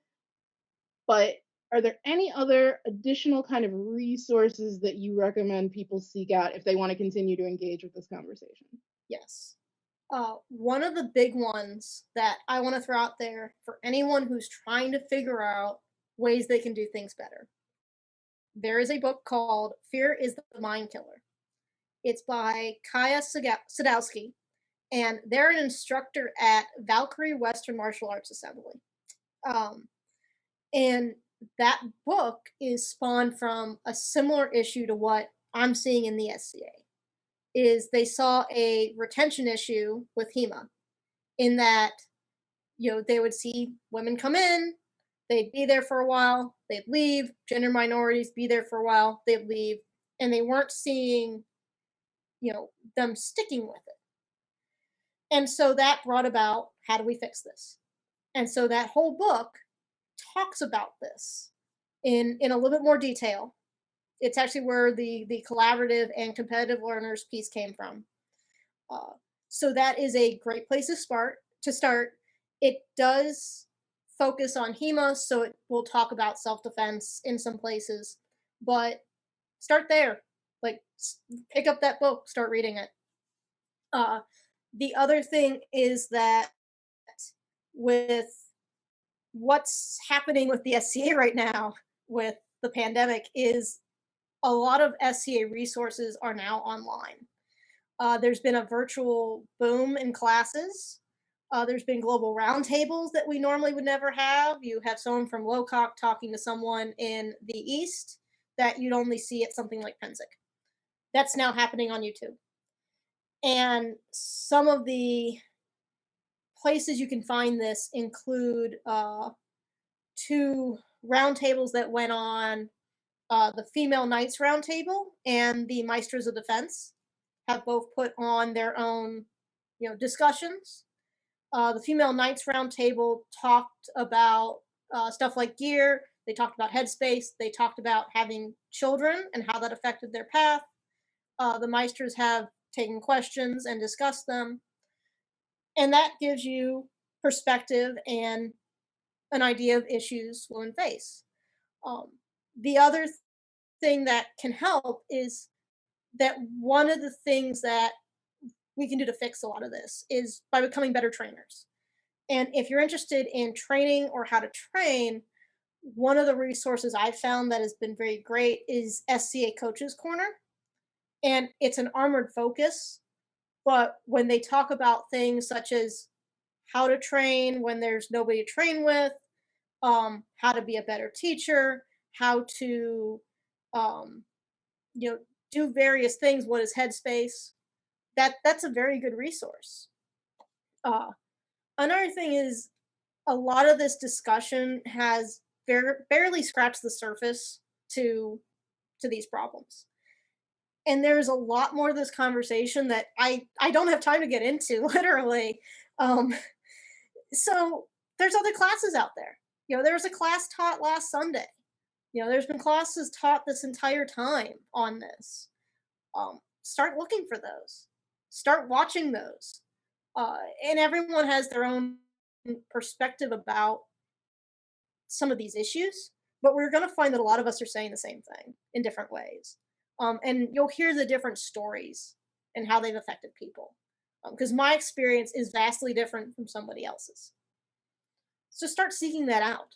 but are there any other additional kind of resources that you recommend people seek out if they want to continue to engage with this conversation?
Yes. One of the big ones that I want to throw out there for anyone who's trying to figure out ways they can do things better. There is a book called Fear is the Mind Killer. It's by Kaya Sadowski, and they're an instructor at Valkyrie Western Martial Arts Assembly. And that book is spawned from a similar issue to what I'm seeing in the SCA. Is they saw a retention issue with HEMA, in that, they would see women come in, they'd be there for a while, they'd leave, gender minorities be there for a while, they'd leave, and they weren't seeing, them sticking with it. And so that brought about, how do we fix this? And so that whole book talks about this in a little bit more detail. It's actually where the collaborative and competitive learners piece came from. So that is a great place to start. It does focus on HEMA, so it will talk about self-defense in some places, but start there. Like, pick up that book, start reading it. The other thing is that with what's happening with the SCA right now with the pandemic is a lot of SCA resources are now online. There's been a virtual boom in classes. There's been global roundtables that we normally would never have. You have someone from Locock talking to someone in the East that you'd only see at something like Penzic. That's now happening on YouTube. And some of the places you can find this include 2 roundtables that went on, the Female Knights Roundtable and the Maestros of Defense have both put on their own, discussions. The Female Knights Roundtable talked about stuff like gear. They talked about headspace. They talked about having children and how that affected their path. The Maestros have taken questions and discussed them. And that gives you perspective and an idea of issues women face. The other thing that can help is that one of the things that we can do to fix a lot of this is by becoming better trainers. And if you're interested in training or how to train, one of the resources I've found that has been very great is SCA Coaches Corner. And it's an armored focus, but when they talk about things such as how to train when there's nobody to train with, how to be a better teacher, how to, do various things, what is headspace, that's a very good resource. Another thing is, a lot of this discussion has barely scratched the surface to these problems. And there's a lot more of this conversation that I don't have time to get into, literally. So there's other classes out there. There was a class taught last Sunday. There's been classes taught this entire time on this. Start looking for those. Start watching those. And everyone has their own perspective about some of these issues, but we're going to find that a lot of us are saying the same thing in different ways. And you'll hear the different stories and how they've affected people. Because my experience is vastly different from somebody else's. So start seeking that out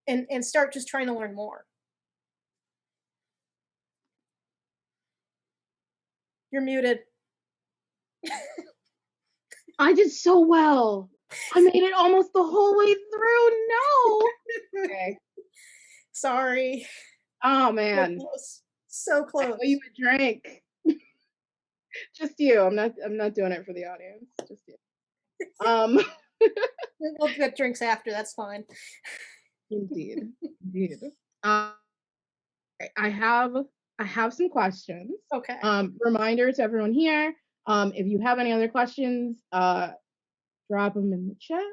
and start just trying to learn more. You're muted.
I did so well. I made it almost the whole way through. No. Okay.
Sorry.
Oh
So
man,
close. So
I owe
close.
you a drink. Just you. I'm not doing it for the audience. Just you. Um,
We'll get drinks after. That's fine.
indeed, indeed. Um, I have some questions.
Okay.
Reminder to everyone here. If you have any other questions, drop them in the chat.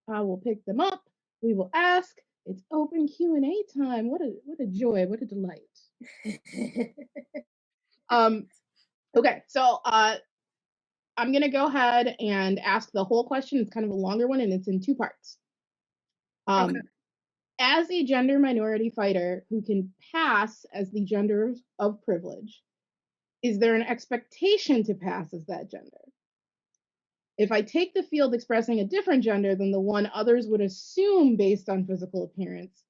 I will pick them up. We will ask. It's open Q&A time. What a joy. What a delight. Okay, so I'm gonna go ahead and ask the whole question. It's kind of a longer one, and it's in two parts.
Okay.
As a gender minority fighter who can pass as the gender of privilege, is there an expectation to pass as that gender? If I take the field expressing a different gender than the one others would assume based on physical appearance,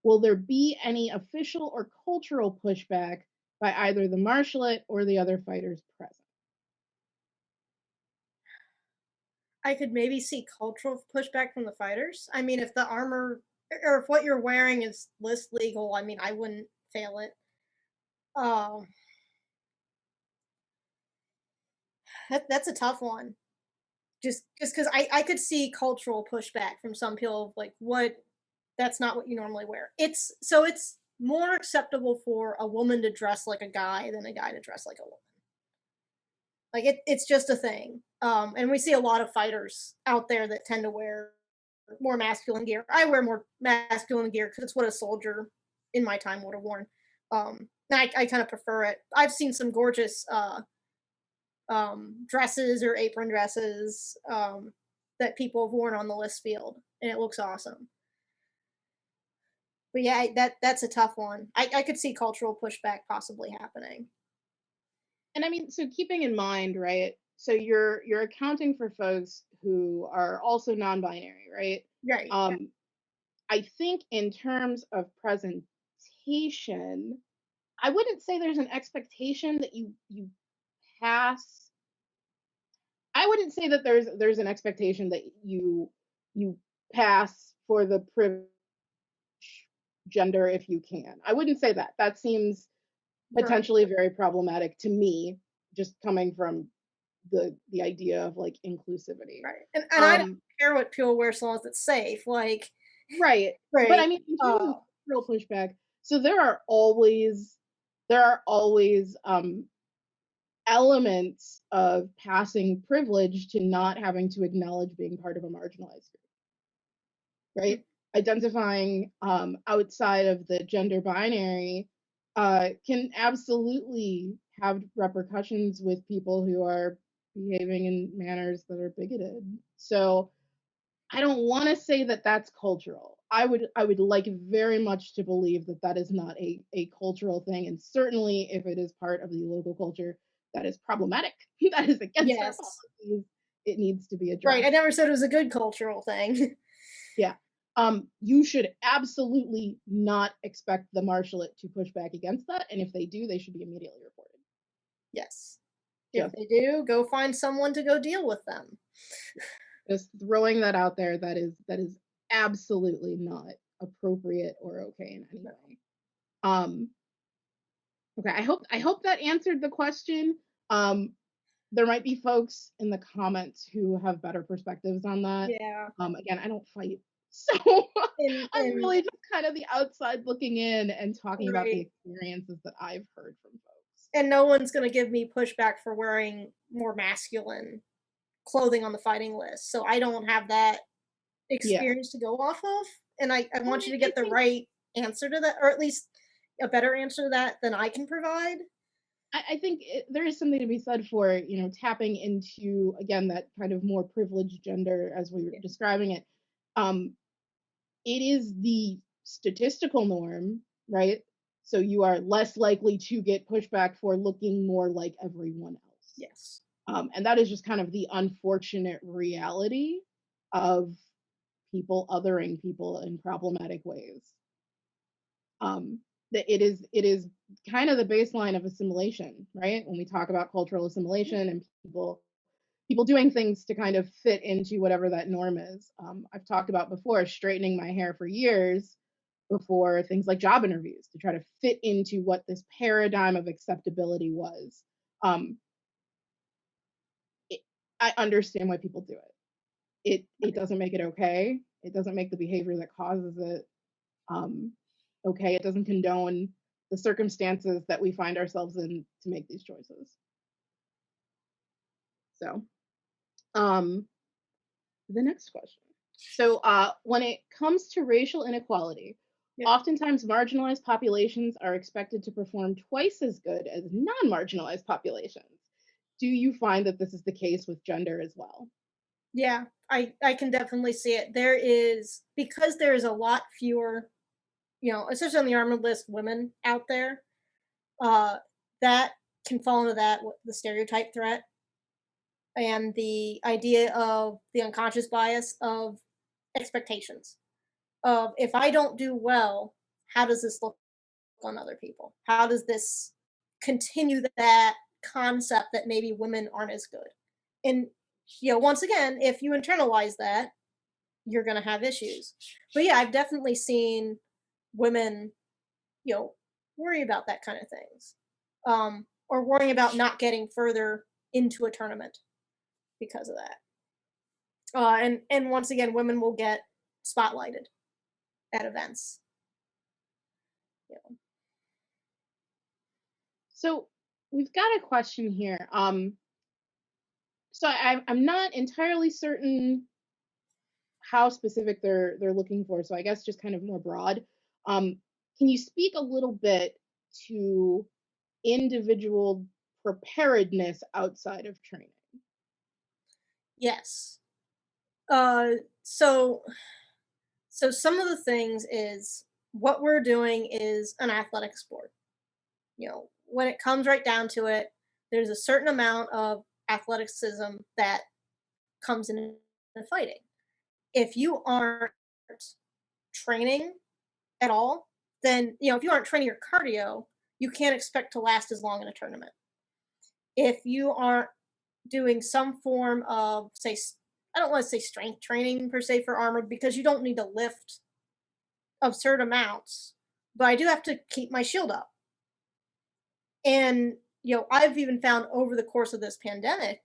will there be any official or cultural pushback by either the marshalate or the other fighters present?
I could maybe see cultural pushback from the fighters. I mean, if the armor or if what you're wearing is list legal, I mean, I wouldn't fail it. Um, that's a tough one. Just because I could see cultural pushback from some people, like, what, that's not what you normally wear. It's more acceptable for a woman to dress like a guy than a guy to dress like a woman. Like it's just a thing. And we see a lot of fighters out there that tend to wear more masculine gear. I wear more masculine gear because it's what a soldier in my time would have worn. And I kind of prefer it. I've seen some gorgeous dresses or apron dresses that people have worn on the list field, and it looks awesome. But yeah, that's a tough one. I could see cultural pushback possibly happening.
And I mean, so keeping in mind, right? So you're accounting for folks who are also non-binary, right?
Right.
I think in terms of presentation, I wouldn't say there's an expectation that you pass. I wouldn't say that there's an expectation that you pass for the privilege gender if you can. I wouldn't say that. That seems potentially very problematic to me, just coming from the idea of like inclusivity.
Right. And I don't care what people wear as long as it's safe. Like
Right.
right.
But I mean, in terms of real pushback, so there are always elements of passing privilege to not having to acknowledge being part of a marginalized group, right? Identifying outside of the gender binary can absolutely have repercussions with people who are behaving in manners that are bigoted. So I don't want to say that that's cultural. I would like very much to believe that that is not a cultural thing, and certainly if it is part of the local culture, that is problematic. That is against our policies. It needs to be addressed.
Right. I never said it was a good cultural thing.
Yeah. You should absolutely not expect the marshalate to push back against that, and if they do, they should be immediately reported.
Yes. If they do, go find someone to go deal with them.
Just throwing that out there, that is absolutely not appropriate or okay in any way. Okay, I hope that answered the question. There might be folks in the comments who have better perspectives on that.
Yeah.
Again, I don't fight, so I'm really just kind of the outside looking in and talking about the experiences that I've heard from folks.
And no one's going to give me pushback for wearing more masculine clothing on the fighting list. So I don't have that experience to go off of. And I want you to get the right answer to that, or at least a better answer to that than I can provide.
I think there is something to be said for, tapping into, again, that kind of more privileged gender as we were describing it. It is the statistical norm, right? So you are less likely to get pushback for looking more like everyone else.
Yes.
And that is just kind of the unfortunate reality of people othering people in problematic ways. It is kind of the baseline of assimilation, right? When we talk about cultural assimilation and people doing things to kind of fit into whatever that norm is. I've talked about before straightening my hair for years before things like job interviews to try to fit into what this paradigm of acceptability was. I understand why people do it. It doesn't make it okay. It doesn't make the behavior that causes it okay. It doesn't condone the circumstances that we find ourselves in to make these choices. So, the next question. So, when it comes to racial inequality, oftentimes marginalized populations are expected to perform twice as good as non-marginalized populations. Do you find that this is the case with gender as well?
Yeah, I can definitely see it. There is, because there is a lot fewer, especially on the armored list, women out there, that can fall into that, the stereotype threat and the idea of the unconscious bias of expectations of, if I don't do well, how does this look on other people? How does this continue that concept that maybe women aren't as good? And once again, if you internalize that, you're going to have issues. But yeah, I've definitely seen women, worry about that kind of things, or worrying about not getting further into a tournament because of that. And once again, women will get spotlighted at events.
So we've got a question here. So I'm not entirely certain how specific they're looking for. So I guess just kind of more broad. Can you speak a little bit to individual preparedness outside of training?
Yes. So some of the things is, what we're doing is an athletic sport. When it comes right down to it, there's a certain amount of athleticism that comes in fighting. If you aren't training at all, then, if you aren't training your cardio, you can't expect to last as long in a tournament. If you aren't doing some form of, say, I don't want to say strength training per se for armor, because you don't need to lift absurd amounts, but I do have to keep my shield up. And, I've even found over the course of this pandemic,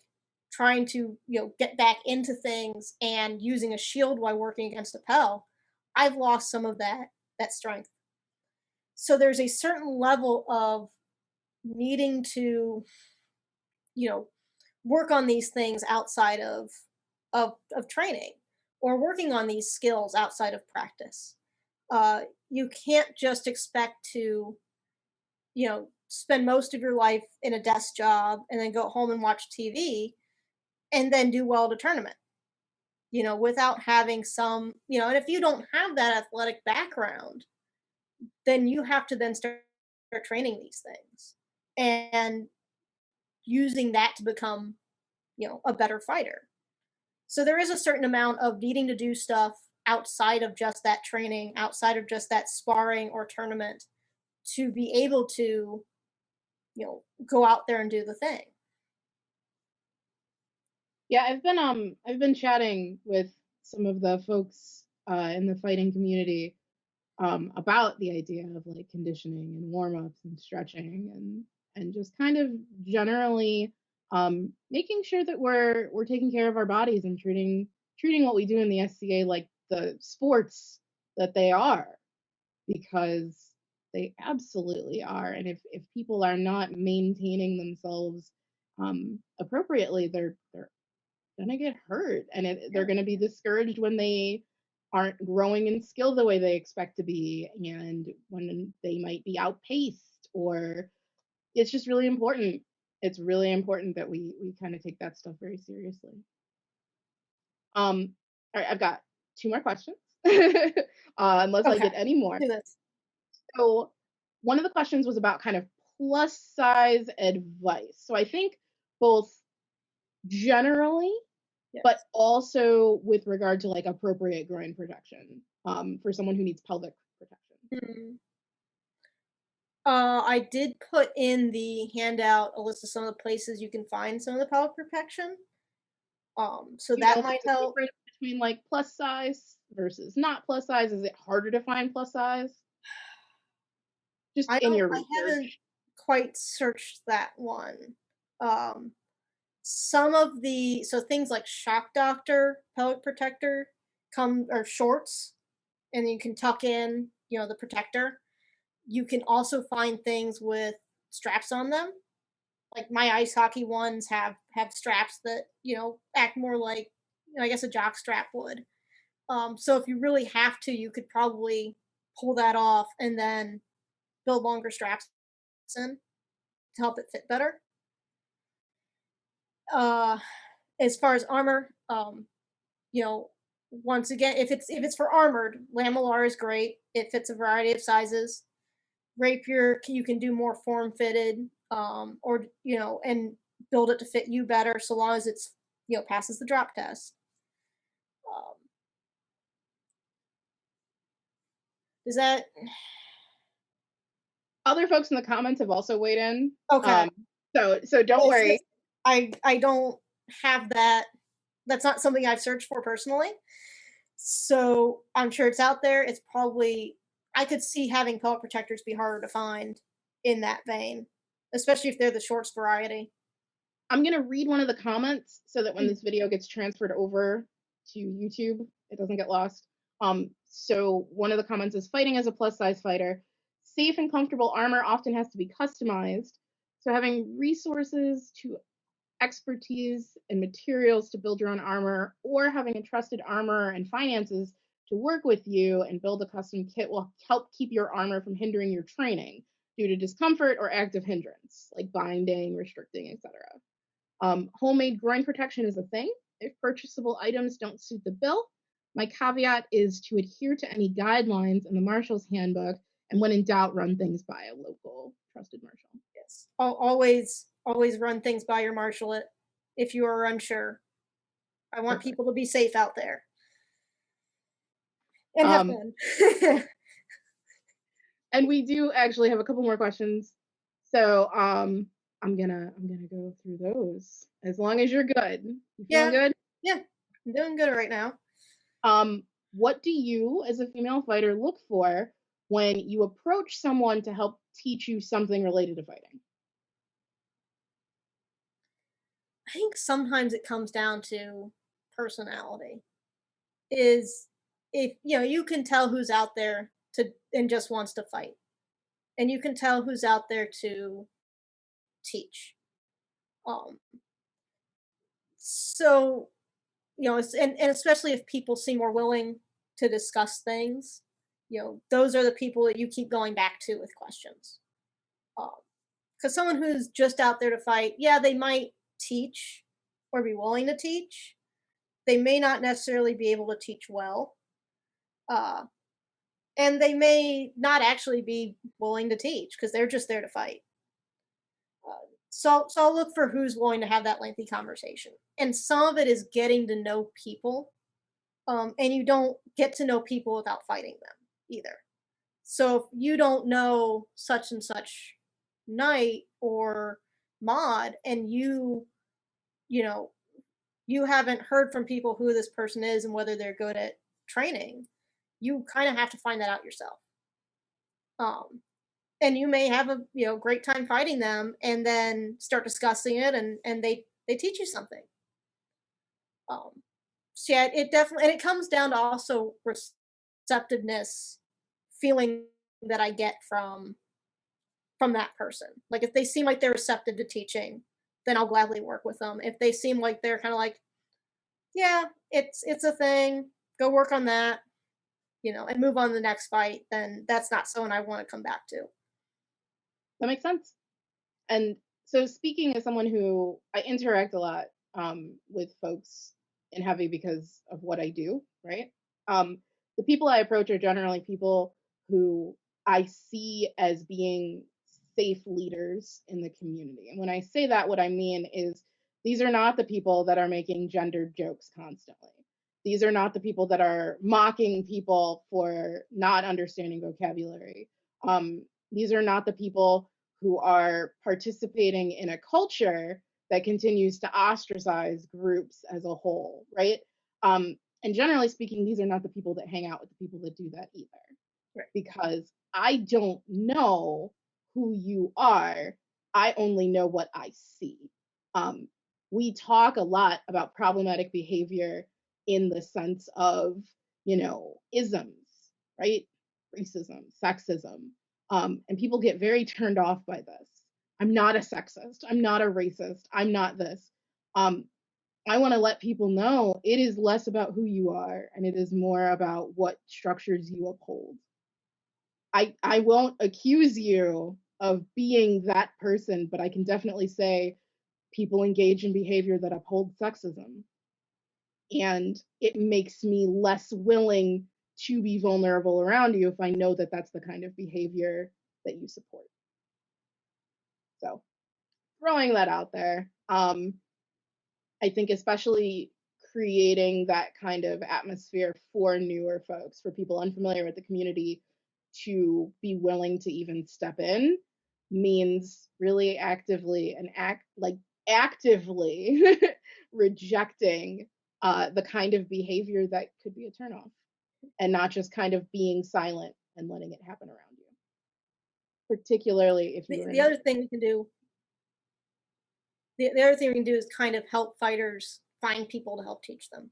trying to, get back into things and using a shield while working against a Pell, I've lost some of that strength. So there's a certain level of needing to, work on these things outside of training, or working on these skills outside of practice. You can't just expect to, spend most of your life in a desk job and then go home and watch TV and then do well at a tournament, without having some, and if you don't have that athletic background, then you have to then start training these things and using that to become, a better fighter. So there is a certain amount of needing to do stuff outside of just that training, outside of just that sparring or tournament, to be able to, go out there and do the thing.
Yeah, I've been chatting with some of the folks in the fighting community about the idea of like conditioning and warm-ups and stretching and just kind of generally making sure that we're taking care of our bodies and treating what we do in the SCA like the sports that they are, because they absolutely are. And if people are not maintaining themselves appropriately, they're gonna get hurt, and they're gonna be discouraged when they aren't growing in skill the way they expect to be, and when they might be outpaced, or it's just really important. It's really important that we kind of take that stuff very seriously. All right, I've got 2 more questions, unless I get any more.
Do this.
So one of the questions was about kind of plus size advice. So I think both generally, but also with regard to like appropriate groin protection for someone who needs pelvic protection.
I did put in the handout a list of some of the places you can find some of the pelvic protection. So that might help.
between like plus size versus not plus size? Is it harder to find plus size? Just in your
I haven't
research.
quite searched that one. Some of the so things like Shock Doctor, pelvic protector come or shorts, and you can tuck in, the protector. You can also find things with straps on them. Like my ice hockey ones have straps that, act more like, I guess a jock strap would. So if you really have to, you could probably pull that off and then build longer straps in to help it fit better. Uh, as far as armor, you know, once again, if it's for armored, lamellar is great. It fits a variety of sizes. Rapier, you can do more form fitted, or and build it to fit you better, so long as it's passes the drop test. Um, is that
Other folks in the comments have also weighed in.
okay?
So don't worry.
I don't have that. That's not something I've searched for personally. So I'm sure it's out there. It's probably I could see having pellet protectors be harder to find in that vein, especially if they're the shorts variety.
I'm going to read one of the comments so that when
Mm.
this video gets transferred over to YouTube, it doesn't get lost. So one of the comments is, fighting as a plus size fighter, safe and comfortable armor often has to be customized. So having resources to expertise and materials to build your own armor, or having a trusted armorer and finances to work with you and build a custom kit will help keep your armor from hindering your training due to discomfort or active hindrance, like binding, restricting, etc. Homemade groin protection is a thing if purchasable items don't suit the bill. My caveat is to adhere to any guidelines in the Marshal's handbook, and when in doubt, run things by a local trusted Marshal.
Yes, always run things by your marshal if you are unsure. I want
Perfect.
people to be safe out there and have fun.
And we do actually have a couple more questions, so I'm gonna go through those as long as you're good. You feeling good?
Yeah, I'm doing good right now.
What do you, as a female fighter, look for when you approach someone to help teach you something related to fighting?
I think sometimes it comes down to personality. Is if you can tell who's out there to and just wants to fight, and you can tell who's out there to teach. Um, so and especially if people seem more willing to discuss things, those are the people that you keep going back to with questions. Because someone who's just out there to fight, yeah, they might teach or be willing to teach. They may not necessarily be able to teach well. And they may not actually be willing to teach because they're just there to fight. So I'll look for who's willing to have that lengthy conversation. And some of it is getting to know people. And you don't get to know people without fighting them either. So if you don't know such and such knight or mod, and you haven't heard from people who this person is and whether they're good at training, you kind of have to find that out yourself. And you may have a great time fighting them, and then start discussing it, and they teach you something. So yeah, it definitely, and it comes down to also receptiveness, feeling that I get from that person. Like if they seem like they're receptive to teaching, then I'll gladly work with them. If they seem like they're kind of like, yeah, it's a thing, go work on that, and move on to the next fight, then that's not someone I want to come back to.
That makes sense. And so, speaking as someone who I interact a lot with folks in heavy because of what I do, right? The people I approach are generally people who I see as being safe leaders in the community. And when I say that, what I mean is these are not the people that are making gendered jokes constantly. These are not the people that are mocking people for not understanding vocabulary. These are not the people who are participating in a culture that continues to ostracize groups as a whole, right? And generally speaking, these are not the people that hang out with the people that do that either.
Right.
Because I don't know who you are. I only know what I see. We talk a lot about problematic behavior in the sense of, isms, right? Racism, sexism. And people get very turned off by this. I'm not a sexist. I'm not a racist. I'm not this. I want to let people know it is less about who you are and it is more about what structures you uphold. I won't accuse you of being that person, but I can definitely say people engage in behavior that upholds sexism. And it makes me less willing to be vulnerable around you if I know that that's the kind of behavior that you support. So throwing that out there. I think especially creating that kind of atmosphere for newer folks, for people unfamiliar with the community to be willing to even step in means really actively rejecting the kind of behavior that could be a turnoff, and not just kind of being silent and letting it happen around you. Particularly if you
the other thing we can do. The other thing we can do is kind of help fighters find people to help teach them.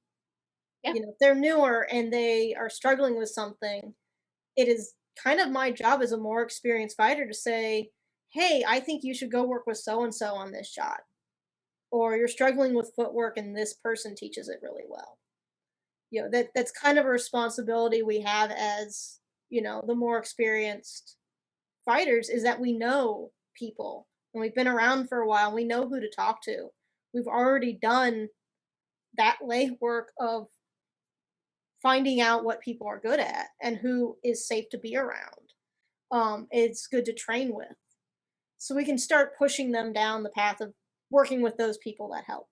Yeah.
If they're newer and they are struggling with something, it is kind of my job as a more experienced fighter to say, hey, I think you should go work with so-and-so on this shot. Or you're struggling with footwork and this person teaches it really well. That's kind of a responsibility we have as, the more experienced fighters, is that we know people and we've been around for a while and we know who to talk to. We've already done that legwork of finding out what people are good at and who is safe to be around. It's good to train with. So we can start pushing them down the path of working with those people that help.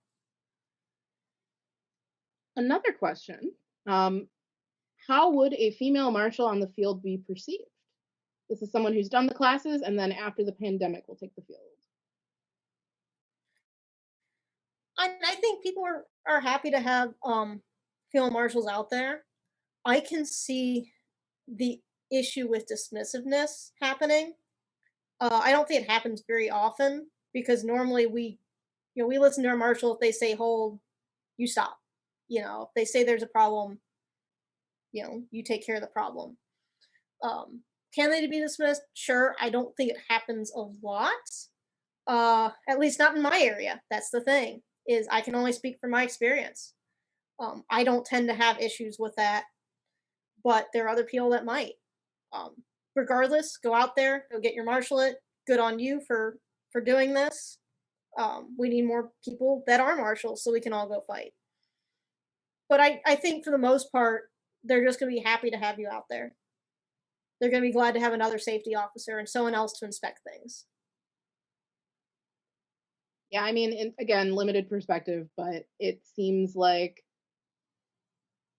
Another question, how would a female marshal on the field be perceived? This is someone who's done the classes and then after the pandemic will take the field.
I think people are happy to have female marshals out there. I can see the issue with dismissiveness happening. I don't think it happens very often because normally we listen to our marshal. If they say hold, you stop. If they say there's a problem, you take care of the problem. Can they be dismissed? Sure. I don't think it happens a lot. At least not in my area. That's the thing, is I can only speak from my experience. I don't tend to have issues with that, but there are other people that might. Regardless, go out there, go get your marshalate. Good on you for doing this. We need more people that are marshals so we can all go fight. But I think for the most part, they're just going to be happy to have you out there. They're going to be glad to have another safety officer and someone else to inspect things.
Yeah, I mean, again, limited perspective, but it seems like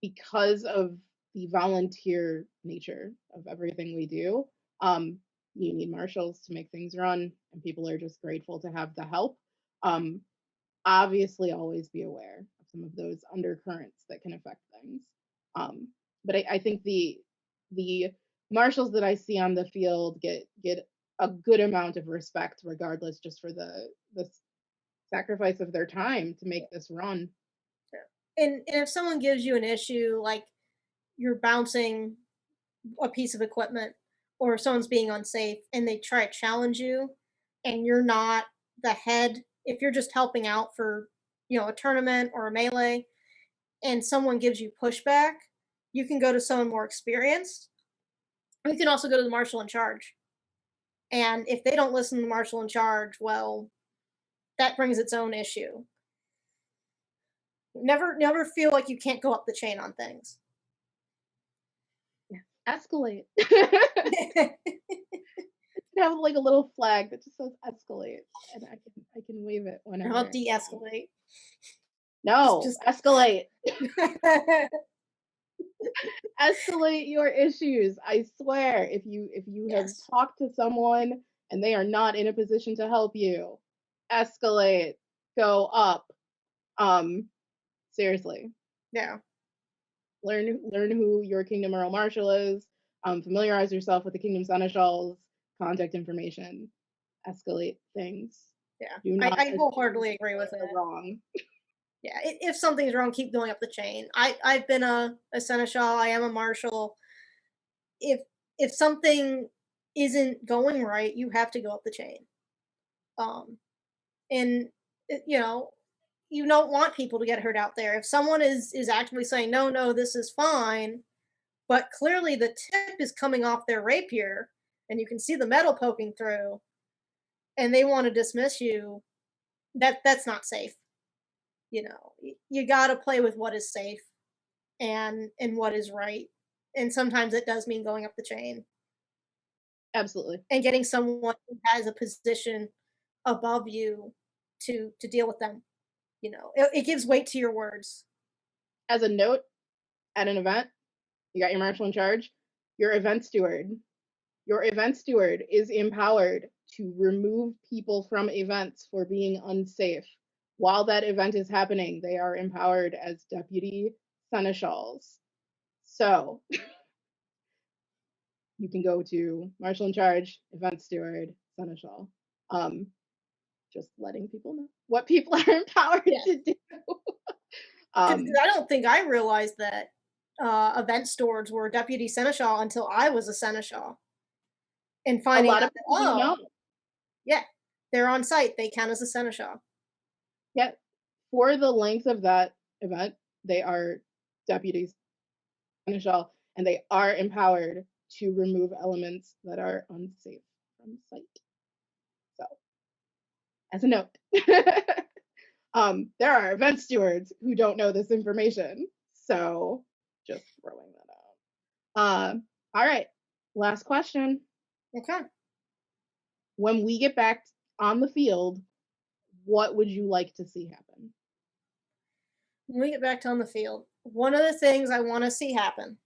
because of the volunteer nature of everything we do, you need marshals to make things run, and people are just grateful to have the help. Obviously, always be aware of some of those undercurrents that can affect things. But I think the marshals that I see on the field get a good amount of respect, regardless, just for the sacrifice of their time to make this run.
And if someone gives you an issue, like you're bouncing a piece of equipment or someone's being unsafe and they try to challenge you and you're not the head, if you're just helping out for, a tournament or a melee and someone gives you pushback, you can go to someone more experienced. You can also go to the marshal in charge. And if they don't listen to the marshal in charge, well, that brings its own issue. Never feel like you can't go up the chain on things.
Yeah. Escalate. Have like a little flag that just says escalate, and I can wave it whenever.
How about de-escalate?
No, just escalate. Escalate your issues. I swear, if you have talked to someone and they are not in a position to help you, escalate. Go up. Seriously.
Yeah.
Learn who your Kingdom Earl Marshal is. Familiarize yourself with the Kingdom Seneschal's contact information. Escalate things.
Yeah,
Do not
I wholeheartedly agree with
they're
that.
wrong.
Yeah, if something's wrong, keep going up the chain. I've been a seneschal. I am a marshal. If something isn't going right, you have to go up the chain. Um, and you know, you don't want people to get hurt out there. If someone is actively saying no, this is fine, but clearly the tip is coming off their rapier, and you can see the metal poking through, and they want to dismiss you, that's not safe. You know, you got to play with what is safe and what is right. And sometimes it does mean going up the chain
Absolutely.
and getting someone who has a position above you to deal with them. You know, it gives weight to your words.
As a note, at an event, you got your marshal in charge, your event steward. Your event steward is empowered to remove people from events for being unsafe. While that event is happening, they are empowered as deputy seneschals. So you can go to marshal in charge, event steward, seneschal. Just letting people know what people are empowered to do.
I don't think I realized that event stewards were deputy seneschal until I was a seneschal. And finding
a lot
out
of people do know.
Yeah, they're on site. They count as a seneschal.
Yeah, for the length of that event, they are deputies seneschal, and they are empowered to remove elements that are unsafe from site. So, as a note, there are event stewards who don't know this information. So, just throwing that out. All right, last question.
Okay.
When we get back on the field, what would you like to see happen?
When we get back to on the field, one of the things I want to see happen,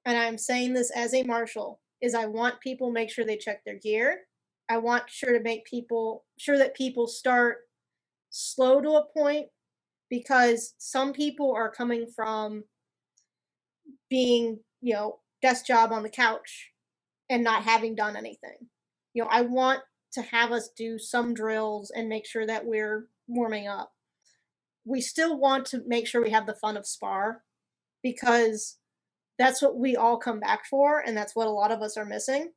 and I'm saying this as a marshal, is I want people make sure they check their gear. I want to make sure that people start slow to a point, because some people are coming from being, desk job on the couch and not having done anything. I want to have us do some drills and make sure that we're warming up. We still want to make sure we have the fun of spar, because that's what we all come back for, and that's what a lot of us are missing,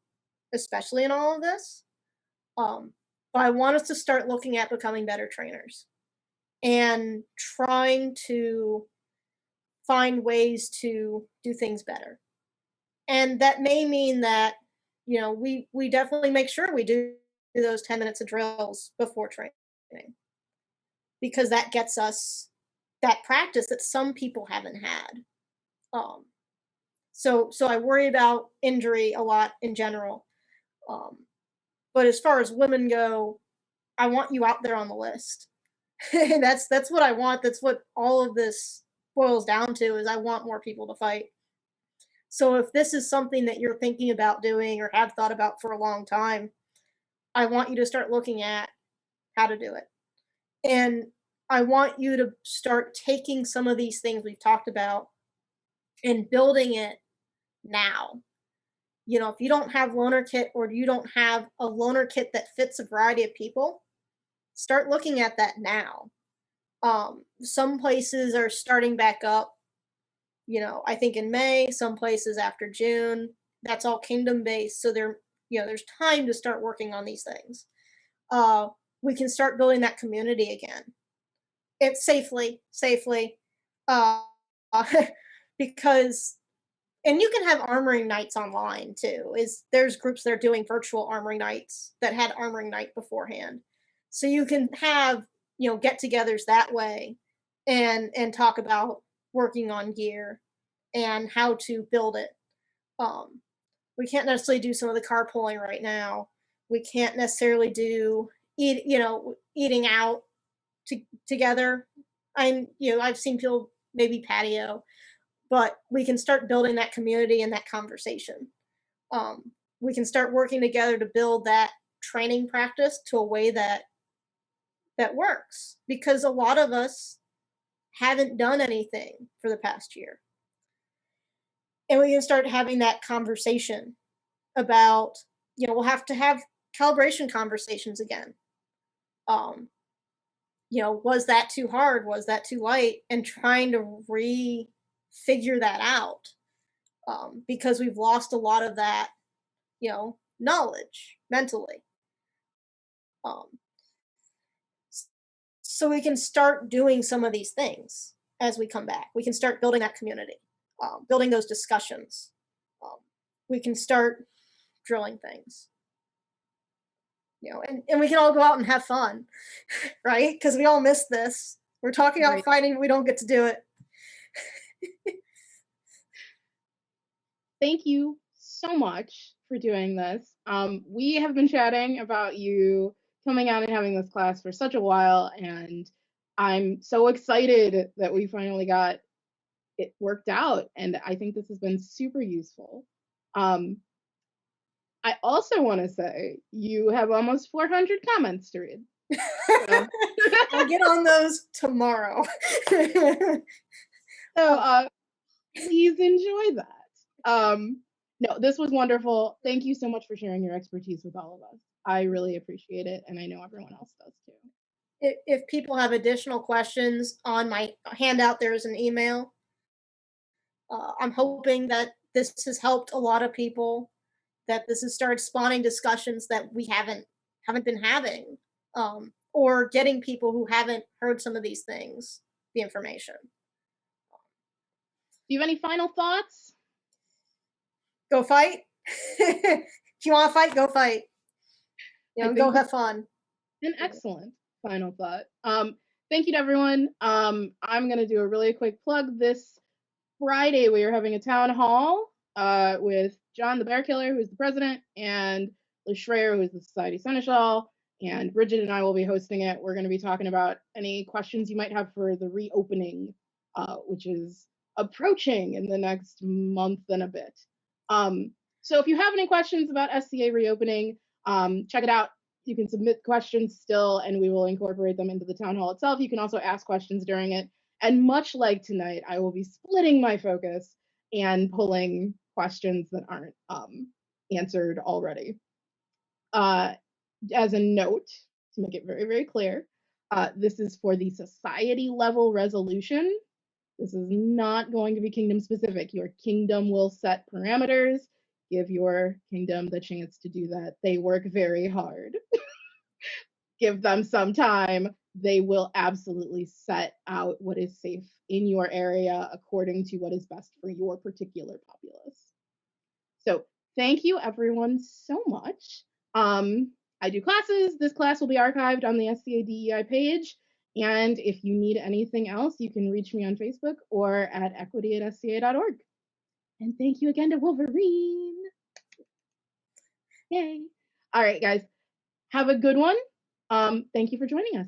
especially in all of this. But I want us to start looking at becoming better trainers and trying to find ways to do things better. And that may mean that, we definitely make sure we do those 10 minutes of drills before training, because that gets us that practice that some people haven't had. So I worry about injury a lot in general. But as far as women go, I want you out there on the list. That's what I want. That's what all of this boils down to, is I want more people to fight. So if this is something that you're thinking about doing or have thought about for a long time, I want you to start looking at how to do it. And I want you to start taking some of these things we've talked about and building it now. If you don't have loaner kit, or you don't have a loaner kit that fits a variety of people, start looking at that now. Some places are starting back up, I think in May, some places after June. That's all kingdom based, so there's time to start working on these things. We can start building that community again. It's safely, uh, because, and you can have armoring nights online too. There's groups that are doing virtual armoring nights that had armoring night beforehand, so you can have get-togethers that way, and talk about working on gear and how to build it. We can't necessarily do some of the carpooling right now. We can't necessarily do eating out together. I've seen people maybe patio, but we can start building that community and that conversation. We can start working together to build that training practice to a way that works, because a lot of us haven't done anything for the past year. And we can start having that conversation about, we'll have to have calibration conversations again. Was that too hard? Was that too light? And trying to figure that out, because we've lost a lot of that, knowledge mentally. So we can start doing some of these things as we come back. We can start building that community, building those discussions. We can start drilling things. And we can all go out and have fun, right? Because we all miss this. We're talking about fighting, but we don't get to do it.
Thank you so much for doing this. We have been chatting about you coming out and having this class for such a while, and I'm so excited that we finally got it worked out, and I think this has been super useful. I also want to say you have almost 400 comments to read. So.
I'll get on those tomorrow.
So please enjoy that. No, this was wonderful. Thank you so much for sharing your expertise with all of us. I really appreciate it, and I know everyone else does too.
If people have additional questions, on my handout there's an email. I'm hoping that this has helped a lot of people, that this has started spawning discussions that we haven't been having, or getting people who haven't heard some of these things the information.
Do you have any final thoughts?
Go fight. If you want to fight, go fight. Go have fun.
An excellent final thought. Thank you to everyone. I'm going to do a really quick plug. This Friday, we are having a town hall with John the Bear Killer, who's the president, and Liz Schreier, who is the Society Seneschal, and Bridget and I will be hosting it. We're going to be talking about any questions you might have for the reopening, which is approaching in the next month and a bit. So if you have any questions about SCA reopening, check it out. You can submit questions still, and we will incorporate them into the town hall itself. You can also ask questions during it. And much like tonight, I will be splitting my focus and pulling questions that aren't answered already. As a note, to make it very, very clear, this is for the society level resolution. This is not going to be kingdom specific. Your kingdom will set parameters. Give your kingdom the chance to do that. They work very hard. Give them some time. They will absolutely set out what is safe in your area according to what is best for your particular populace. So thank you everyone so much. I do classes. This class will be archived on the SCA DEI page. And if you need anything else, you can reach me on Facebook or at equity@sca.org. And thank you again to Wolverine. Yay. All right, guys. Have a good one. Thank you for joining us.